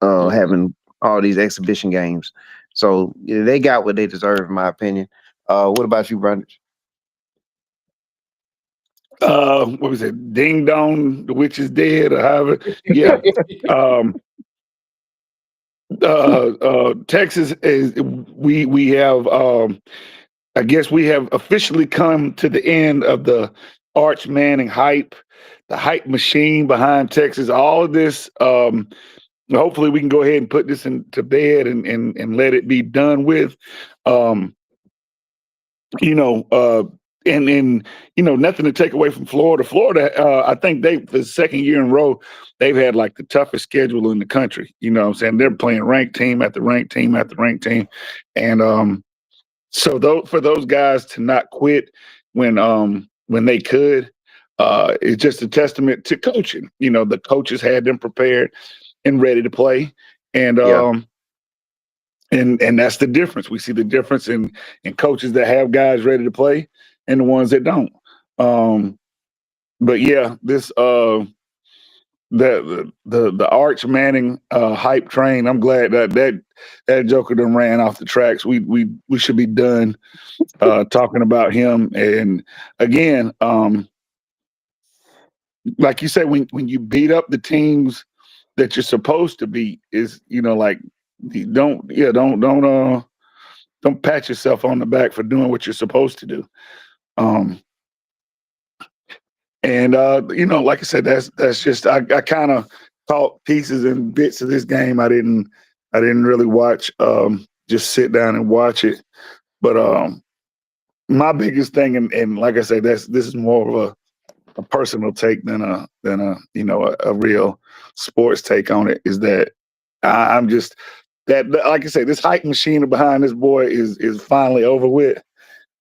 Yeah. Having all these exhibition games. So yeah, they got what they deserve, in my opinion. What about you, Brandon? What was it? Ding dong, the witch is dead, or however. Yeah. Um, Texas is we have I guess we have officially come to the end of the Arch Manning hype, the hype machine behind Texas. All of this, hopefully we can go ahead and put this into bed and let it be done with. Um, you know, uh, and nothing to take away from Florida. Florida, I think they for the second year in a row, they've had like the toughest schedule in the country. You know what I'm saying? They're playing ranked team after ranked team after ranked team. And so for those guys to not quit when they could, it's just a testament to coaching. The coaches had them prepared and ready to play. And Yeah, and that's the difference. We see the difference in coaches that have guys ready to play and the ones that don't. Um, but yeah, this the Arch Manning hype train. I'm glad that Joker done ran off the tracks. We should be done talking about him. And again, like you said, when you beat up the teams that you're supposed to beat, is like don't pat yourself on the back for doing what you're supposed to do. Um, and like I said, that's just I kind of caught pieces and bits of this game. I didn't really watch. Just sit down and watch it. But my biggest thing, and like I said, this is more of a personal take than a real sports take on it, is that I'm just like I say, this hype machine behind this boy is finally over with,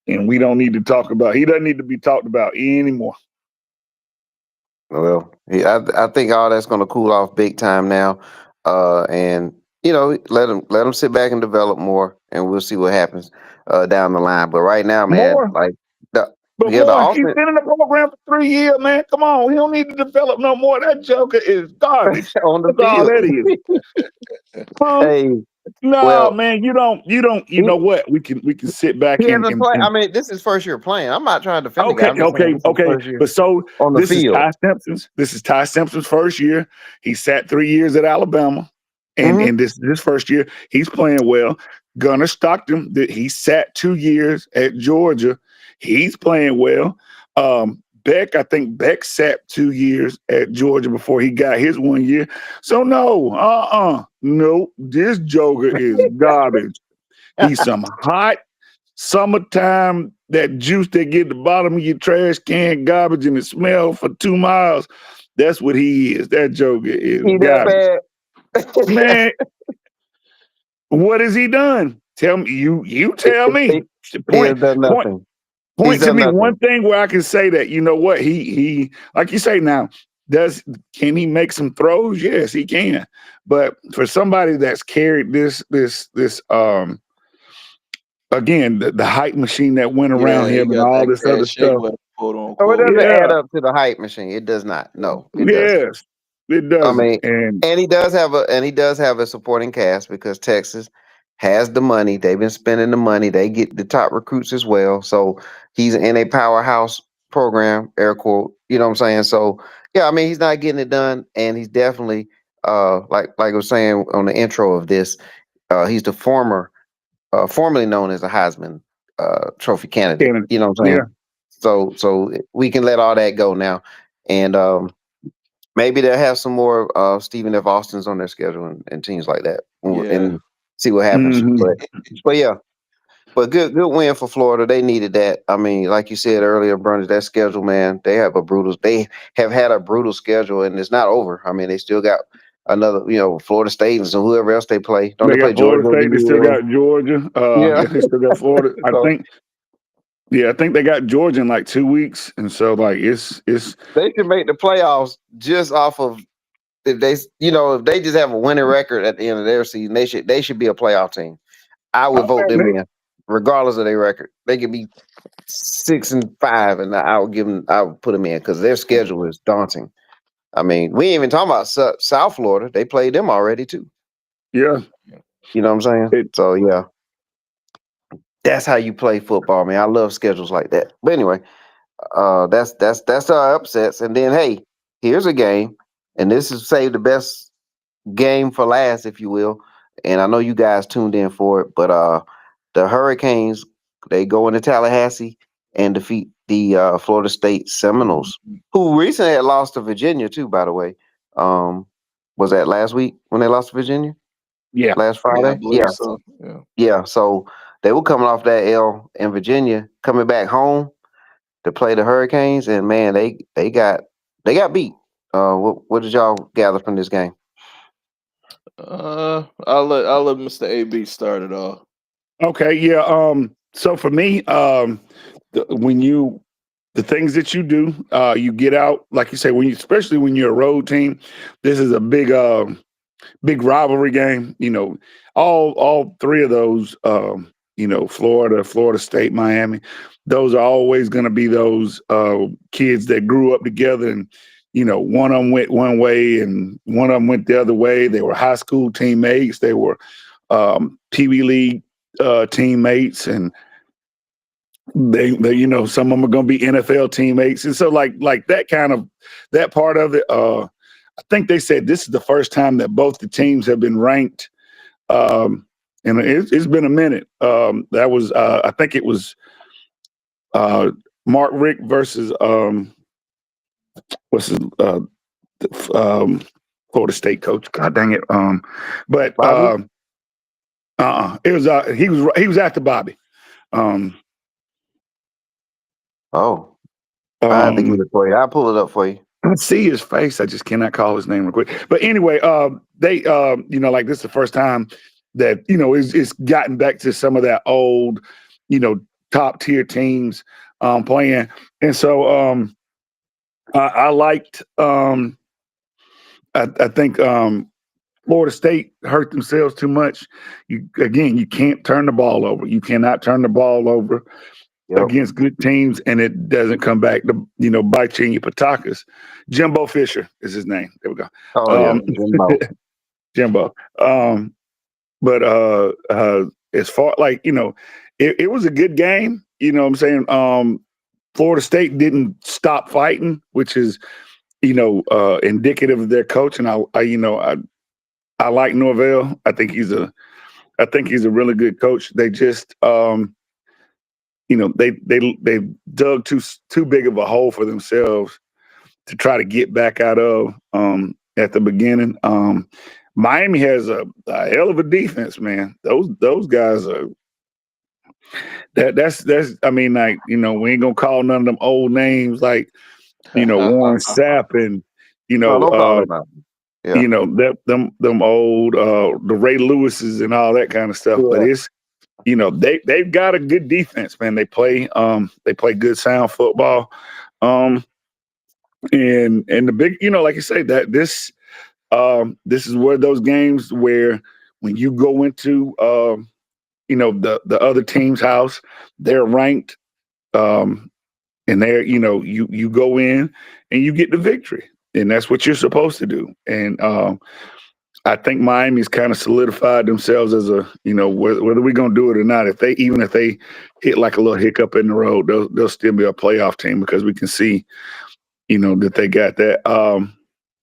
and we don't need to talk about. He doesn't need to be talked about anymore. Well, I think all that's going to cool off big time now, and let him sit back and develop more, and we'll see what happens down the line. But right now, man, More, like the but yeah, the more. He's offense been in the program for 3 years, man. Come on, he don't need to develop no more. That joker is garbage. on the That's all field. that is. Huh? Hey, No, well, man, you don't. You he, know what? We can sit back he and hasn't and, played. I and mean, this is first year playing. I'm not trying to defend the guy. Okay, I'm just saying okay, this is okay. first year But so on the this is field. Ty Simpson's. This is Ty Simpson's first year. He sat 3 years at Alabama, and Hmm. this first year he's playing well. Gunnar Stockton, he sat 2 years at Georgia. He's playing well. Beck, I think Beck sat 2 years at Georgia before he got his 1 year. So no, no, this joker is garbage. He's some hot summertime, that juice that get the bottom of your trash can garbage and it smell for 2 miles. That's what he is. That joker is He that garbage. bad? Man, what has he done? Tell me, you tell me. he, he has Point, done point, nothing. He's point to done me nothing. one thing where I can say that, you know what, he like you say now, can he make some throws? Yes, he can. But for somebody that's carried this again, the hype machine that went around Yeah, he him and got all that this other cash stuff. Shayla, quote So it unquote. doesn't add Yeah, up to the hype machine. It does not. No, it doesn't. yes, it I doesn't. mean, And and he does have a supporting cast because Texas has the money. They've been spending the money. They get the top recruits as well. So he's in a powerhouse program, air quote. You know what I'm saying? So yeah, I mean he's not getting it done, and he's definitely like I was saying on the intro of this, he's the formerly known as a Heisman Trophy candidate. Canada, You know what I'm yeah, saying? So we can let all that go now, and maybe they'll have some more Stephen F. Austins on their schedule and teams like that, Yeah, and see what happens. hmm But yeah, but good win for Florida. They needed that. I mean, like you said earlier, Brunch, that schedule, man, they have had a brutal schedule, and it's not over. I mean, they still got another, Florida State and so whoever else they play. Don't they they play got Florida Georgia every State. They still year? got Georgia. Yeah. Yeah, they still got Florida. I So think. Yeah, I think they got Georgia in like 2 weeks, and so like it's they should make the playoffs just off of if they just have a winning record at the end of their season. They should be a playoff team. I would oh, vote them man, in, regardless of their record. They could be 6-5, and I would give them. I would put them in because their schedule is daunting. I mean, we ain't even talking about South Florida. They played them already too. yeah. You know what I'm saying? It, So yeah, that's how you play football, man. I love schedules like that. But anyway, that's our upsets. And then hey, here's a game, and this is save the best game for last, if you will. And I know you guys tuned in for it, but the Hurricanes, they go into Tallahassee and defeat the Florida State Seminoles, who recently had lost to Virginia too, by the way. Was that last week when they lost to Virginia? yeah, Last yeah, I Friday? believe Yeah. so. Yeah. Yeah. So they were coming off that L in Virginia, coming back home to play the Hurricanes, and man, they got beat. What did y'all gather from this game? I'll let Mr. AB start it off. okay, yeah. So for me, when the things that you do, you get out, like you say, especially when you're a road team, this is a big rivalry game. All three of those, Florida State, Miami, those are always going to be those kids that grew up together, and one of them went one way and one of them went the other way. They were high school teammates. They were Pee Wee League teammates, and they some of them are going to be NFL teammates, and so like that part of it. I think they said this is the first time that both the teams have been ranked, and it's been a minute. That was I think it was Mark Richt versus what's his Florida State coach. God dang it! But Bobby? it was he was after Bobby. Um, Oh, I have to get um, it for you. I'll pull it up for you. I see his face. I just cannot call his name real quick. But anyway, they like this is the first time that is gotten back to some of that old, top tier teams playing. And so I liked. I think Florida State hurt themselves too much. You can't turn the ball over. You cannot turn the ball over Yep. against good teams, and it doesn't come back to bite you in your patakas. Jimbo Fisher is his name. There we go. Oh yeah, Jimbo. Jimbo. But as far like it was a good game. You know what I'm saying? Florida State didn't stop fighting, which is indicative of their coach. And I like Norvell. I think he's a really good coach. They just they dug too big of a hole for themselves to try to get back out of at the beginning. Miami has a hell of a defense, man. Those guys are that's I mean, like, we ain't gonna call none of them old names like, Warren Sapp and No, don't call him out. Yeah. them old the Ray Lewises and all that kind of stuff. Yeah. But it's they've got a good defense, man. They play good sound football. And the big, like you say, that this is where those games where when you go into the other team's house, they're ranked, and they're you go in and you get the victory, and that's what you're supposed to do. And I think Miami's kind of solidified themselves as a whether we're gonna do it or not. If they hit like a little hiccup in the road, they'll still be a playoff team because we can see that they got that.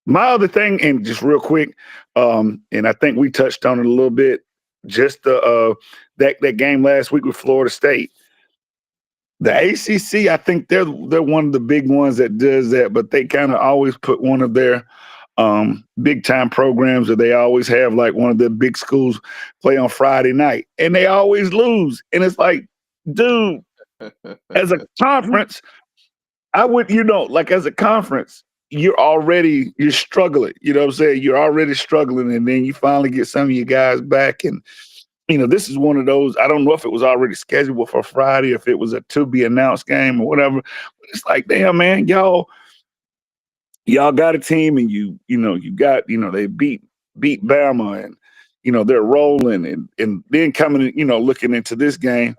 My other thing, and just real quick, and I think we touched on it a little bit, just that game last week with Florida State. The ACC, I think they're one of the big ones that does that, but they kind of always put one of their big time programs that they always have, like one of the big schools play on Friday night, and they always lose. And it's like, dude, as a conference, I would, like as a conference, you're struggling. You know what I'm saying? You're already struggling, and then you finally get some of your guys back. And, this is one of those, I don't know if it was already scheduled for Friday, if it was a to be announced game or whatever. But it's like, damn, man, y'all got a team, and you got, they beat Bama, and, they're rolling, and then coming, looking into this game.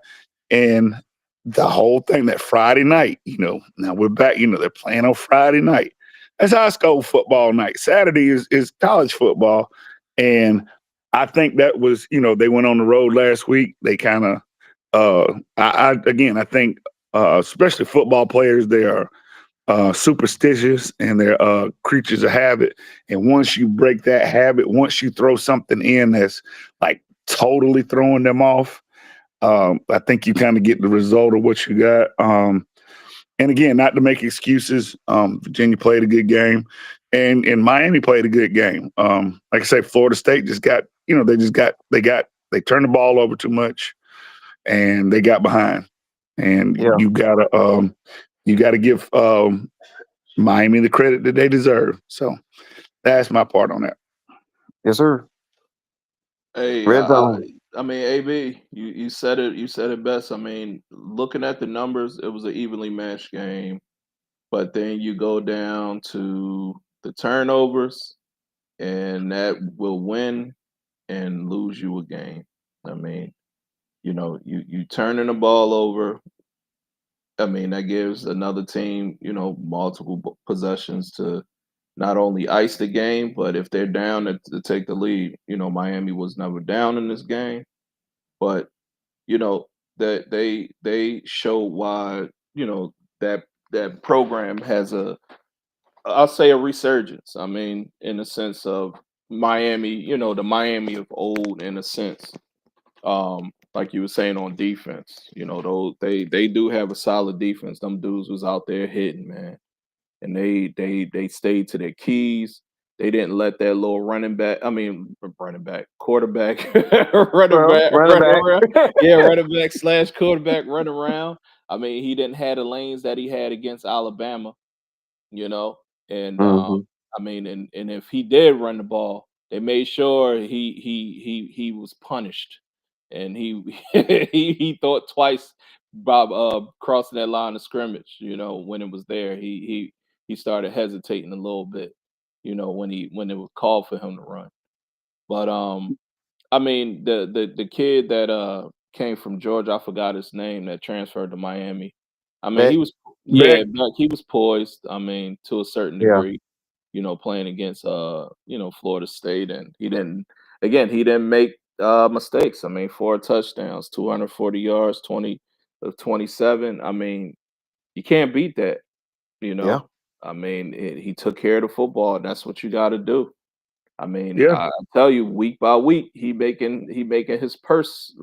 And the whole thing, that Friday night, now we're back, they're playing on Friday night. That's high school football night. Saturday is college football. And I think that was, they went on the road last week. They kind of, I think, especially football players, they are superstitious, and they're creatures of habit. And once you break that habit, once you throw something in that's like totally throwing them off, I think you kind of get the result of what you got. And again, not to make excuses, Virginia played a good game, and Miami played a good game. Like I say, Florida State just got, they turned the ball over too much, and they got behind. And you gotta give Miami the credit that they deserve. So that's my part on that. Yes, sir. Hey, Red zone. I mean, AB, you said it. You said it best. I mean, looking at the numbers, it was an evenly matched game. But then you go down to the turnovers, and that will win and lose you a game. I mean, you turning the ball over. I mean, that gives another team, multiple possessions to not only ice the game, but if they're down to take the lead. Miami was never down in this game, but that they show why that that program has I'll say a resurgence. I mean, in the sense of Miami, the Miami of old, in a sense. Like you were saying on defense, those they do have a solid defense. Them dudes was out there hitting, man, and they stayed to their keys. They didn't let that little quarterback, Running running around, back. yeah, running back slash quarterback run around. I mean, he didn't have the lanes that he had against Alabama, you know, and hmm I mean, and if he did run the ball, They made sure he was punished, and he he thought twice about crossing that line of scrimmage. You know, when it was there, he started hesitating a little bit. You know, when it was called for him to run. But I mean, the kid that came from Georgia, I forgot his name, that transferred to Miami. I mean, Beck. he was Beck, yeah, but he was poised. I mean, to a certain Yeah. degree, you know, playing against Florida State, and he didn't make mistakes. I mean, 4 touchdowns, 240 yards, 20 of 27. I mean, you can't beat that, you Yeah. know. I mean, he took care of the football, and that's what you got to do. I mean, yeah, I tell you, week by week, he making his purse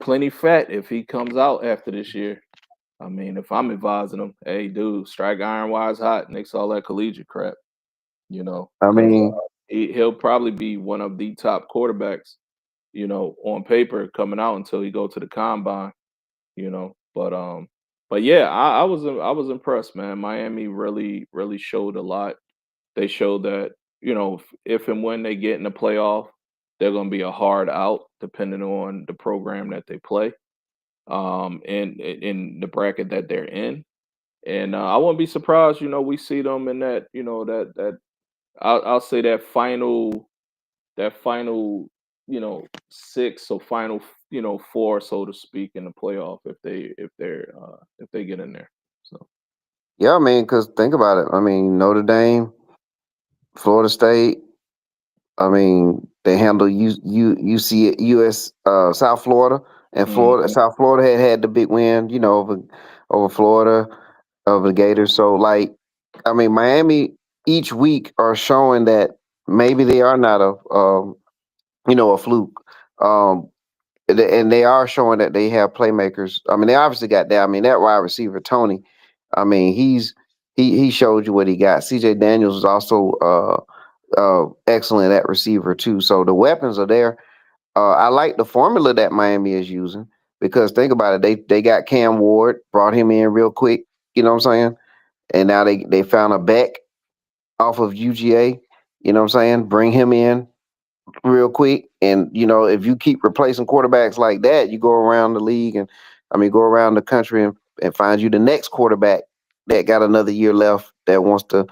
plenty fat if he comes out after this year. I mean, if I'm advising him, hey, dude, strike iron while it's hot, nix all that collegiate crap, you know, I because mean, he'll probably be one of the top quarterbacks, you know, on paper coming out until he go to the combine, you know. But yeah, I was impressed, man. Miami really showed a lot. They showed that, you know, if and when they get in the playoff, they're going to be a hard out depending on the program that they play, and in the bracket that they're in. And I wouldn't be surprised, you know, we see them in that, you know, that I'll say that final, you know, six, so final, you know, four, so to speak, in the playoff if they get in there. So yeah, I mean, because think about it. I mean, Notre Dame, Florida State. I mean, they handle UC US South Florida, and Florida mhm, South Florida had the big win, you know, over Florida, over the Gators. So like, I mean, Miami each week are showing that maybe they are not a fluke. Um, and they are showing that they have playmakers. I mean, they obviously got that. I mean, that wide receiver Tony. I mean, he showed you what he got. CJ Daniels is also excellent at receiver too. So the weapons are there. I like the formula that Miami is using because think about it. They got Cam Ward, brought him in real quick. You know what I'm saying? And now they found a back off of UGA. You know what I'm saying? Bring him in real quick. And if you keep replacing quarterbacks like that, you go around the league and go around the country and find you the next quarterback that got another year left that wants to,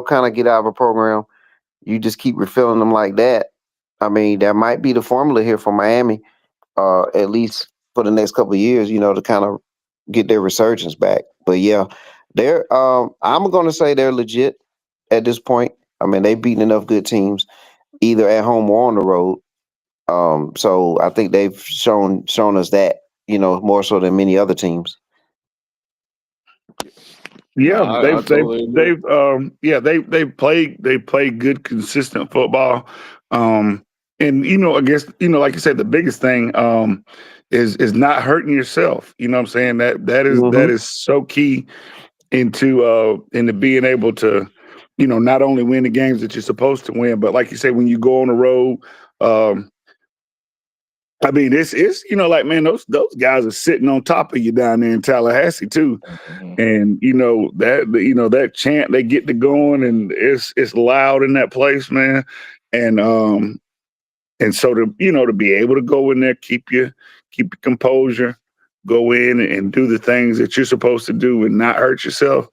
kind of get out of a program. You just keep refilling them like that. I mean, that might be the formula here for Miami, at least for the next couple of years, to kind of get their resurgence back. But yeah, they're I'm gonna say they're legit at this point. I mean, they've beaten enough good teams, either at home or on the road. So I think they've shown us that, more so than many other teams. no, yeah. I totally agree. They play good, consistent football. And I guess like you said, the biggest thing is not hurting yourself. You know what I'm saying? That Hmm. is so key into being able to not only win the games that you're supposed to win, but like you say, when you go on the road. um I mean, it's like, man, those guys are sitting on top of you down there in Tallahassee too, Mhm. and that chant they get to going, and it's loud in that place, man, and so to be able to go in there, keep your composure, go in and do the things that you're supposed to do and not hurt yourself.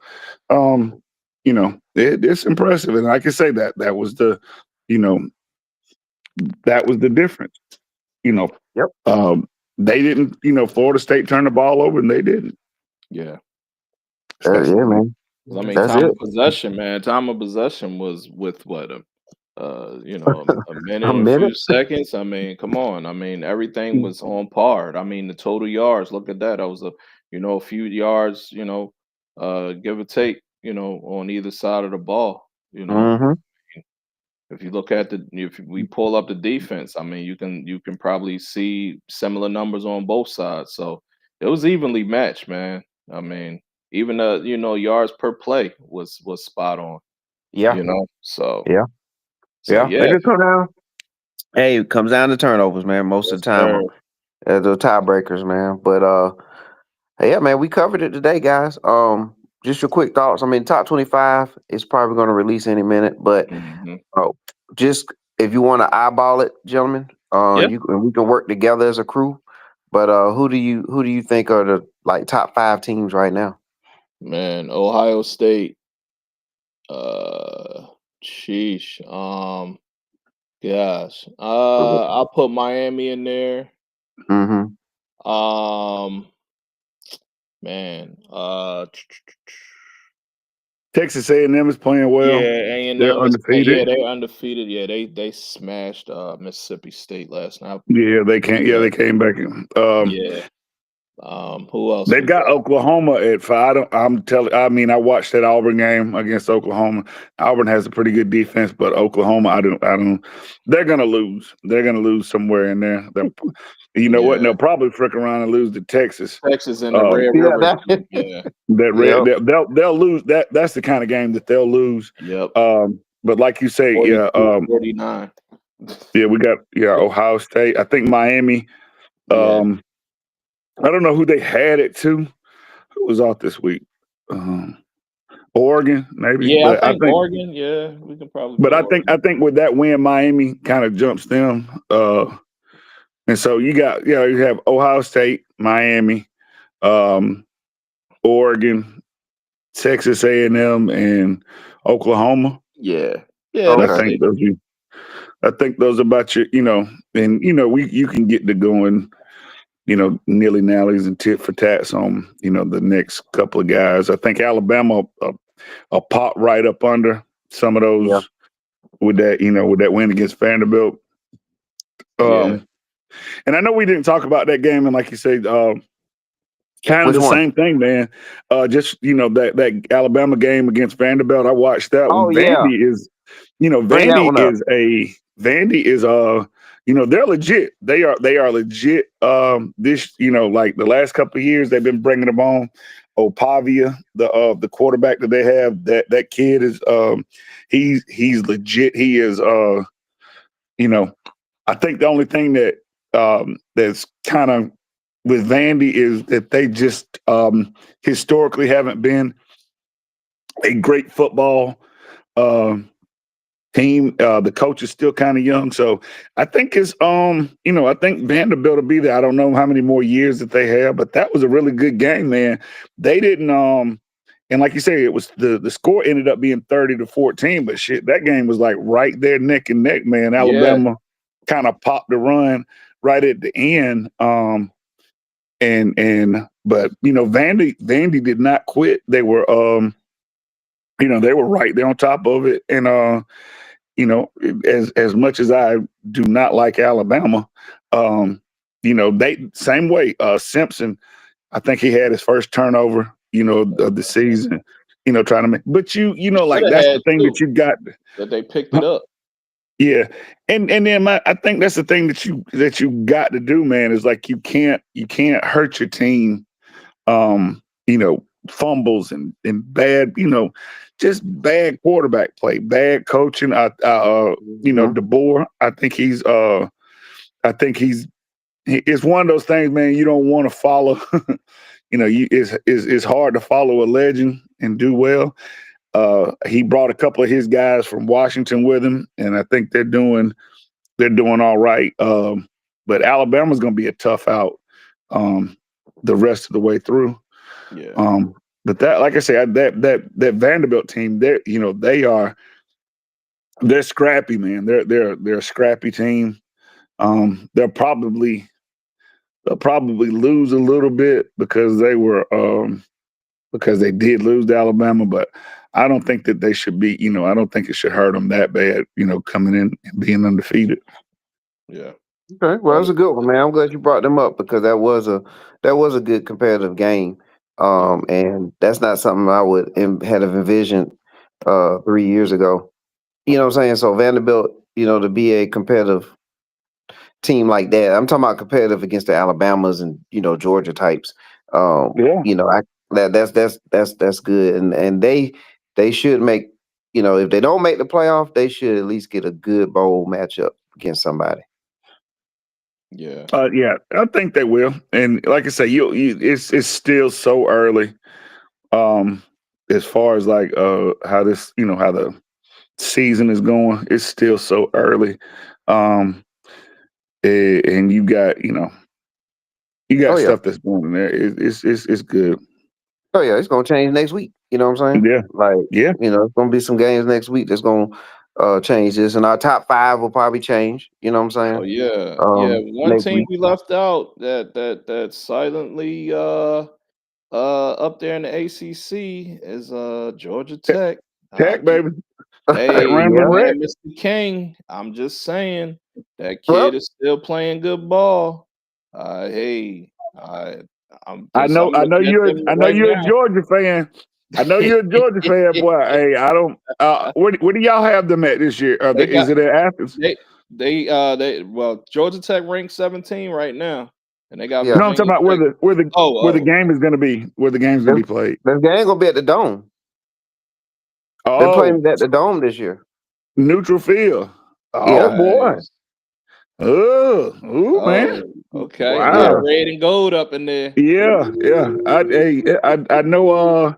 It's impressive, and I can say that was you know that was the difference. You know, Yep. they didn't. Florida State turned the ball over, and they didn't. Yeah. Yeah, So man. 'Cause I mean, That's it. time of possession, man. Time of possession was with what a minute A and a few minute. seconds. I mean, come on. I mean, everything was on par. I mean, the total yards. Look at that. That was a few yards. Give or take. On either side of the ball. Hmm. If you look at if we pull up the defense, I mean, you can probably see similar numbers on both sides. So it was evenly matched, man. I mean, even yards per play was spot on. Yeah. So Yeah. Yeah. They yeah, just come down. Hey, it comes down to turnovers, man. Most of yes, the time, sir. the tiebreakers, man. But yeah, man, we covered it today, guys. Just your quick thoughts. I mean, top 25 is probably going to release any minute, but Hmm. uh, just if you want to eyeball it, gentlemen, Yeah, we can work together as a crew. But who do you think are the like top 5 teams right now? man. Ohio State. Sheesh. Gosh. I'll put Miami in there. Mm-hmm. Um, man. Texas A&M is playing Yeah, well. They're A&M is undefeated. they're undefeated. Yeah, they smashed Mississippi State last night. Yeah, they can't. Yeah, Yeah, they came back in. yeah. Who else They've we got got? Oklahoma at 5. I'm telling. I mean, I watched that Auburn game against Oklahoma. Auburn has a pretty good defense, but Oklahoma, I don't. They're gonna lose. They're gonna lose somewhere in there. You know what? And Yeah, they'll probably frick around and lose to Texas. Texas and the Um, Red Yeah, River that. team. Yeah, that red, Yep. they'll lose. That's the kind of game that they'll lose. yep. But like you say, yeah, 49. yeah, we got Ohio State. I think Miami. Yeah, I don't know who they had it to. Who was out this week? Um, Oregon, maybe. yeah. I think Oregon. Yeah, we can probably But put I Oregon. think with that win, Miami kind of jumps them. And so you have Ohio State, Miami, um, Oregon, Texas A&M, and Oklahoma. Yeah, yeah. I That's Okay. think it. those. I think those are about your, and you can get to going, nilly nallies and tit for tats on, the next couple of guys. I think Alabama a pop right up under some of Yeah. those with that win against Vanderbilt. Yeah, And I know we didn't talk about that game, and like you said, kind of Which the one? same thing, man. Just that Alabama game against Vanderbilt. I watched that Oh one. yeah. Bring that one up. Vandy is they're legit. They are legit. This like the last couple of years they've been bringing them on. Opavia, the quarterback that they have, that kid is he's legit. He is I think the only thing that's kind of with Vandy is that they just historically haven't been a great football team. The coach is still kind of young, so I think I think Vanderbilt will be there. I don't know how many more years that they have, but that was a really good game, man. They didn't and like you say, it was the score ended up being 30-14, but shit, that game was like right there neck and neck, man. yeah, Alabama kind of popped the run right at the end. But Vandy did not quit. They were they were right there on top of it. And as much as I do not like Alabama, they same way. Simpson, I think he had his first turnover, of the season, trying to make, but should like have that's the had thing that two you got. that they picked it up. Yeah. And then I think that's the thing that you got to do, man, is like you can't hurt your team, fumbles and bad, just bad quarterback play, bad coaching. Mhm. DeBoer, I think it's one of those things, man, you don't want to follow. It's hard to follow a legend and do well. He brought a couple of his guys from Washington with him, and I think they're doing all right. But Alabama's going to be a tough out the rest of the way through. Yeah, But that, like I said, that Vanderbilt team, they're scrappy, man. They're a scrappy team. They'll probably lose a little bit because they did lose to Alabama, but I don't think that they should be, I don't think it should hurt them that bad, coming in and being undefeated. yeah. Okay. Well, that's a good one, man. I'm glad you brought them up because that was a good competitive game. Yeah, And that's not something I would had have envisioned 3 years ago. You know what I'm saying? So Vanderbilt, to be a competitive team like that. I'm talking about competitive against the Alabamas and Georgia types. Yeah. I that's good, and they should make if they don't make the playoff, they should at least get a good bowl matchup against somebody. yeah, Yeah, I think they will. And like I say, it's still so early. Um, as far as like how this, how the season is going. It's still so early. Um, and you got, you Oh got yeah. stuff that's going in there. It's good. Oh yeah, it's gonna change next week. You know what I'm saying? Yeah. Like, Yeah. it's gonna be some games next week that's gonna change this, and our top five will probably change. You know what I'm Oh saying? yeah, yeah. One Next team week. we left out that silently up there in the ACC is Georgia Tech. I Tech, just baby. That Hey, Rambling Yeah. Wreck. man, Mr. King. I'm just saying that kid Well, is still playing good ball. Hey, I I'm I just know, I'm I know looking at you're, them I know right you're a now. Georgia fan. I know you're a Georgia fan, boy. Hey, I don't. Where do y'all have them at this year? They Is got it at Athens? they well Georgia Tech ranked 17 right now, and they got yeah. No, I'm talking Virginia about Tech. where the Oh, game is going to be. Where the game's going This, to be played. this game gonna be at the Dome. They're Oh, playing at the Dome this year. neutral field. Oh Yeah. boy. nice. Oh, ooh, man. Oh, okay. Yeah, Yeah. Wow. red and gold up in there. Yeah, yeah. I know.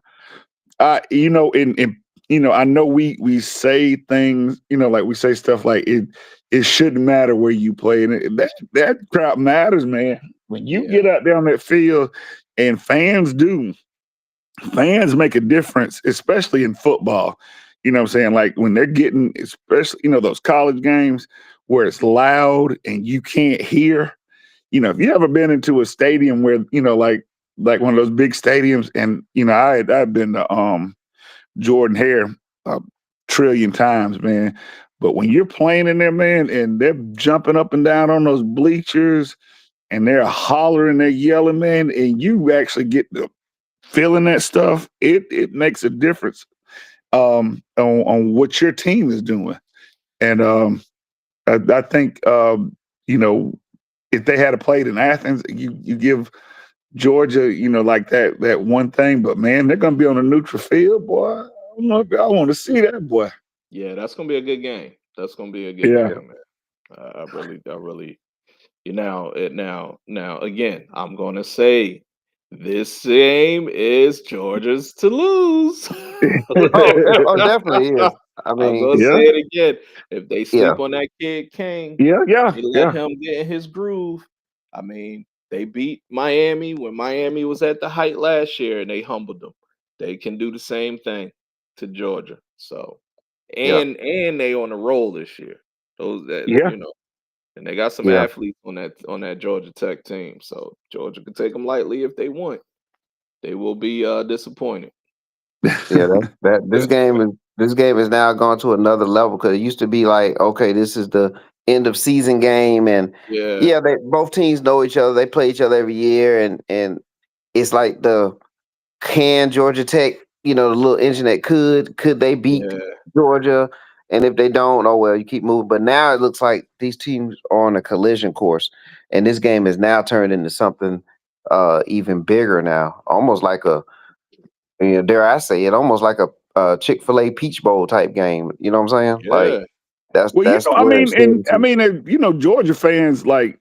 I know we say things. Like we say stuff like it shouldn't matter where you play, and that crowd matters, man. When you Yeah, get out there on that field, and fans make a difference, especially in football. You know what I'm saying? Like when they're getting, especially those college games where it's loud and you can't hear. If you ever been into a stadium where like one of those big stadiums, and I've been to Jordan Hare a trillion times, man. But when you're playing in there, man, and they're jumping up and down on those bleachers, and they're hollering, they're yelling, man, and you actually get to feeling that stuff, it makes a difference on what your team is doing. And I think you know if they had played in Athens, you give Georgia, like that one thing, but man, they're gonna be on a neutral field, boy. I don't know if I want to see that, boy. yeah, that's gonna be a good game. That's gonna be a good Yeah, game, man. I really. Now again, I'm gonna say this game is Georgia's to lose. Oh, definitely is. I I'm mean, gonna say yeah, it again. If they yeah, sleep on that kid King, yeah, yeah, they let yeah, him get in his groove. I mean, they beat Miami when Miami was at the height last year, and they humbled them. They can do the same thing to Georgia. So, yeah, and they on the roll this year. Those that yeah. and they got some yeah, athletes on that Georgia Tech team. So Georgia can take them lightly if they want. They will be disappointed. yeah. That this game is now gone to another level because it used to be like, okay, this is the end of season game, and Yeah, yeah, they both teams know each other. They play each other every year, and it's like can Georgia Tech, the little engine that could they beat yeah, Georgia? And if they don't, oh well, you keep moving. But now it looks like these teams are on a collision course, and this game is now turned into something even bigger now, almost like dare I say it, almost like a Chick-fil-A Peach Bowl type game. You know what I'm saying? Like yeah, that's Well, that's I where mean, it's and headed I to. mean, Georgia fans like,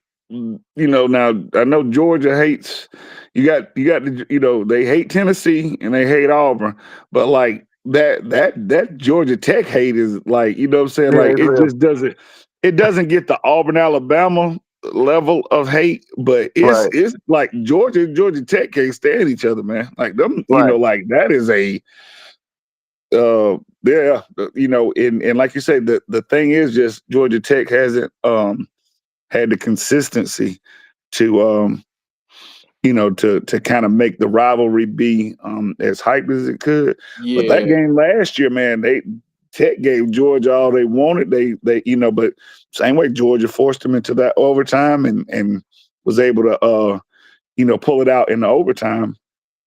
now I know Georgia hates. You got they hate Tennessee and they hate Auburn, but like that Georgia Tech hate is like, what I'm saying, Yeah, like it's it real. just doesn't get the Auburn Alabama level of hate, but it's Right, it's like Georgia and Georgia Tech can't stand each other, man. Like them, right. like that is a yeah, and like you said, the thing is just Georgia Tech hasn't had the consistency to to kind of make the rivalry be as hyped as it could. But that yeah, game last year, man, Tech gave Georgia all they wanted. They but same way Georgia forced them into that overtime and was able to pull it out in the overtime.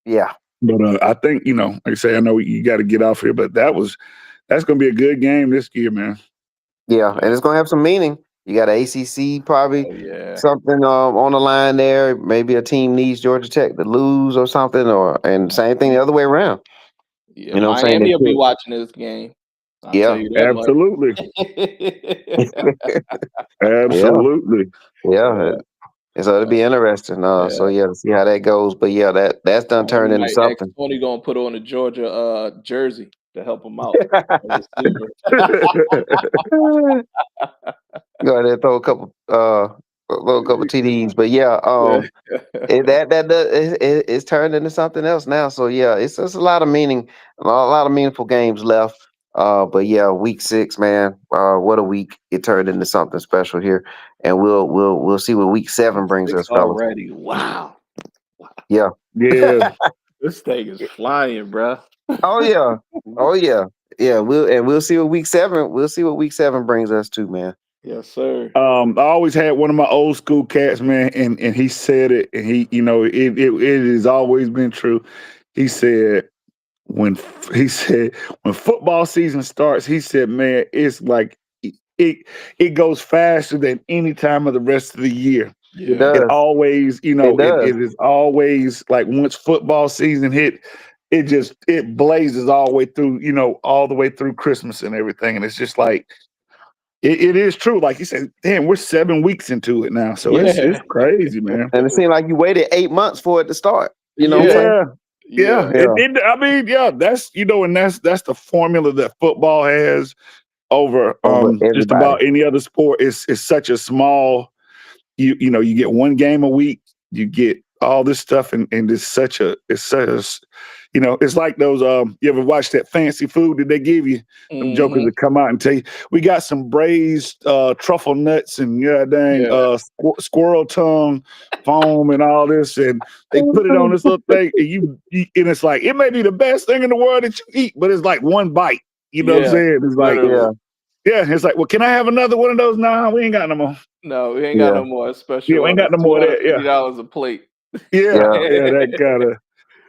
Yeah, But I think like I say, I know you got to get off here, but that's going to be a good game this year, man. yeah, and yeah. it's gonna have some meaning. You got ACC probably Oh yeah, something on the line there. Maybe a team needs Georgia Tech to lose or something, and same thing the other way around. yeah. You know what I'm saying? They Miami will be could. watching this game. I'll tell Yeah, you that much. Absolutely. yeah, Absolutely. yeah. Yeah, And so it'll yeah, be interesting. So yeah. yeah, to see how that goes. But yeah, that's done Tony turned into might ask something. Tony gonna put on a Georgia jersey. to help him out. A receiver. Go ahead and throw a couple TDs, but yeah, Yeah. it's turned into something else now. So yeah, it's a lot of meaningful games left. But yeah, week 6, man. What a week! It turned into something special here, and we'll see what week 7 brings 6 us, fellas. already. Wow. Yeah. Yeah. This thing is flying, bruh. Oh yeah. Oh yeah. Yeah. We'll see what week 7. We'll see what week 7 brings us to, man. Yes, sir. I always had one of my old school cats, man, and he said it, and it has always been true. He said when football season starts, he said, man, it's like it goes faster than any time of the rest of the year. It Yeah. It does. always, It does. it is always like once football season hit, it blazes all the way through, all the way through Christmas and everything. And it's just like it is true. Like you said, damn, we're 7 weeks into it now. So it's Yeah. crazy, man. And it seemed like you waited 8 months for it to start. You know what I'm Yeah. saying? Yeah. Yeah. Yeah. I mean, yeah, that's and that's the formula that football has over Over just everybody. about any other sport. It's such a small you get one game a week, you get all this stuff, and it's like those you ever watch that fancy food that they give you, them jokers Mhm. that come out and tell you we got some braised truffle nuts and Yeah. squirrel tongue foam and all this, and they put it on this little thing, and and it's like it may be the best thing in the world that you eat, but it's like one bite. You know what I'm Yeah. saying? It's like, Literally. yeah, it's like, well, can I have another one of those? Nah, we ain't got no more. No, we ain't got Yeah. no more Yeah, special we ain't orders. got no more of that. Yeah. $250 a plate. Yeah, Yeah. yeah, that gotta.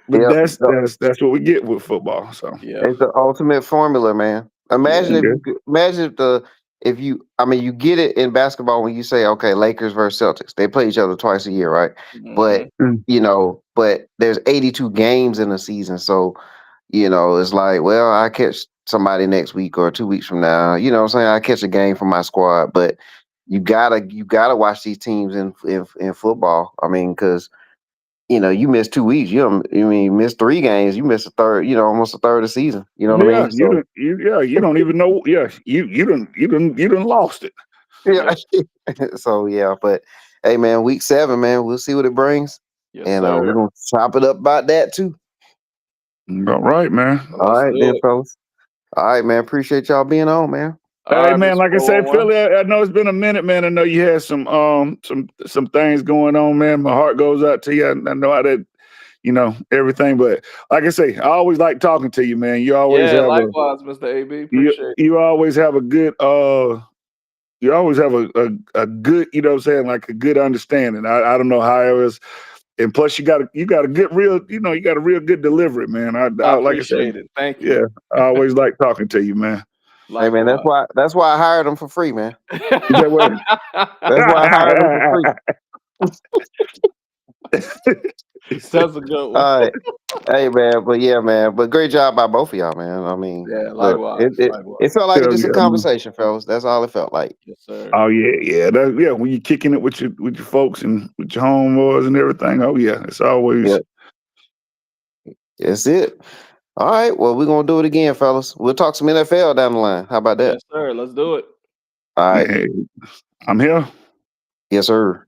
But Yep. that's what we get with football. So Yeah. It's the ultimate formula, man. Yeah. okay. Imagine you get it in basketball when you say, okay, Lakers versus Celtics. They play each other twice a year, right? But Mhm. Mm. but there's 82 games in a season. So, it's like, well, I catch somebody next week or 2 weeks from now. You know what I'm saying? I catch a game from my squad, but you gotta watch these teams in football. I mean, because you miss 2 weeks. You miss 3 games. You miss a third. Almost a third of the season. You know what I Yeah, mean? So you don't even know. Yeah, you done lost it. yeah. Yep. So yeah, but hey, man, week 7, man, we'll see what it brings, Yes, and we're sir. gonna chop it up about that too. All right, man. All Let's right, do then, it. fellas. All right, man. Appreciate y'all being on, man. Hey, All right, man. Mr. Like I said, 411. Philly, I know it's been a minute, man. I know you had some things going on, man. My heart goes out to you. I know how that, everything. But like I say, I always like talking to you, man. Yeah, likewise, Mr. AB. Appreciate it. You always have a good you always have a good, you know what I'm saying, like a good understanding. I don't know how it was. And plus you got a good real, you got a real good delivery, man. I Like I said, appreciate it. Thank you. yeah, I always like talking to you, man. Hey, man, that's Likewise. why I hired them for free, man. Is that what? That's why I hired them for free. That's a good one. All right. Hey, man, but yeah, man, but great job by both of y'all, man. I mean, Yeah, look, likewise. it Likewise. felt like Hell just a yeah, man. conversation, fellas. That's all it felt like. Yes, sir. Oh yeah. When you're kicking it with your folks and with your homeboys and everything. Oh yeah, it's always. Yeah, that's it. All right. Well, we're gonna do it again, fellas. We'll talk some NFL down the line. How about that? Yes, sir. Let's do it. All right. Hey, I'm here. Yes, sir.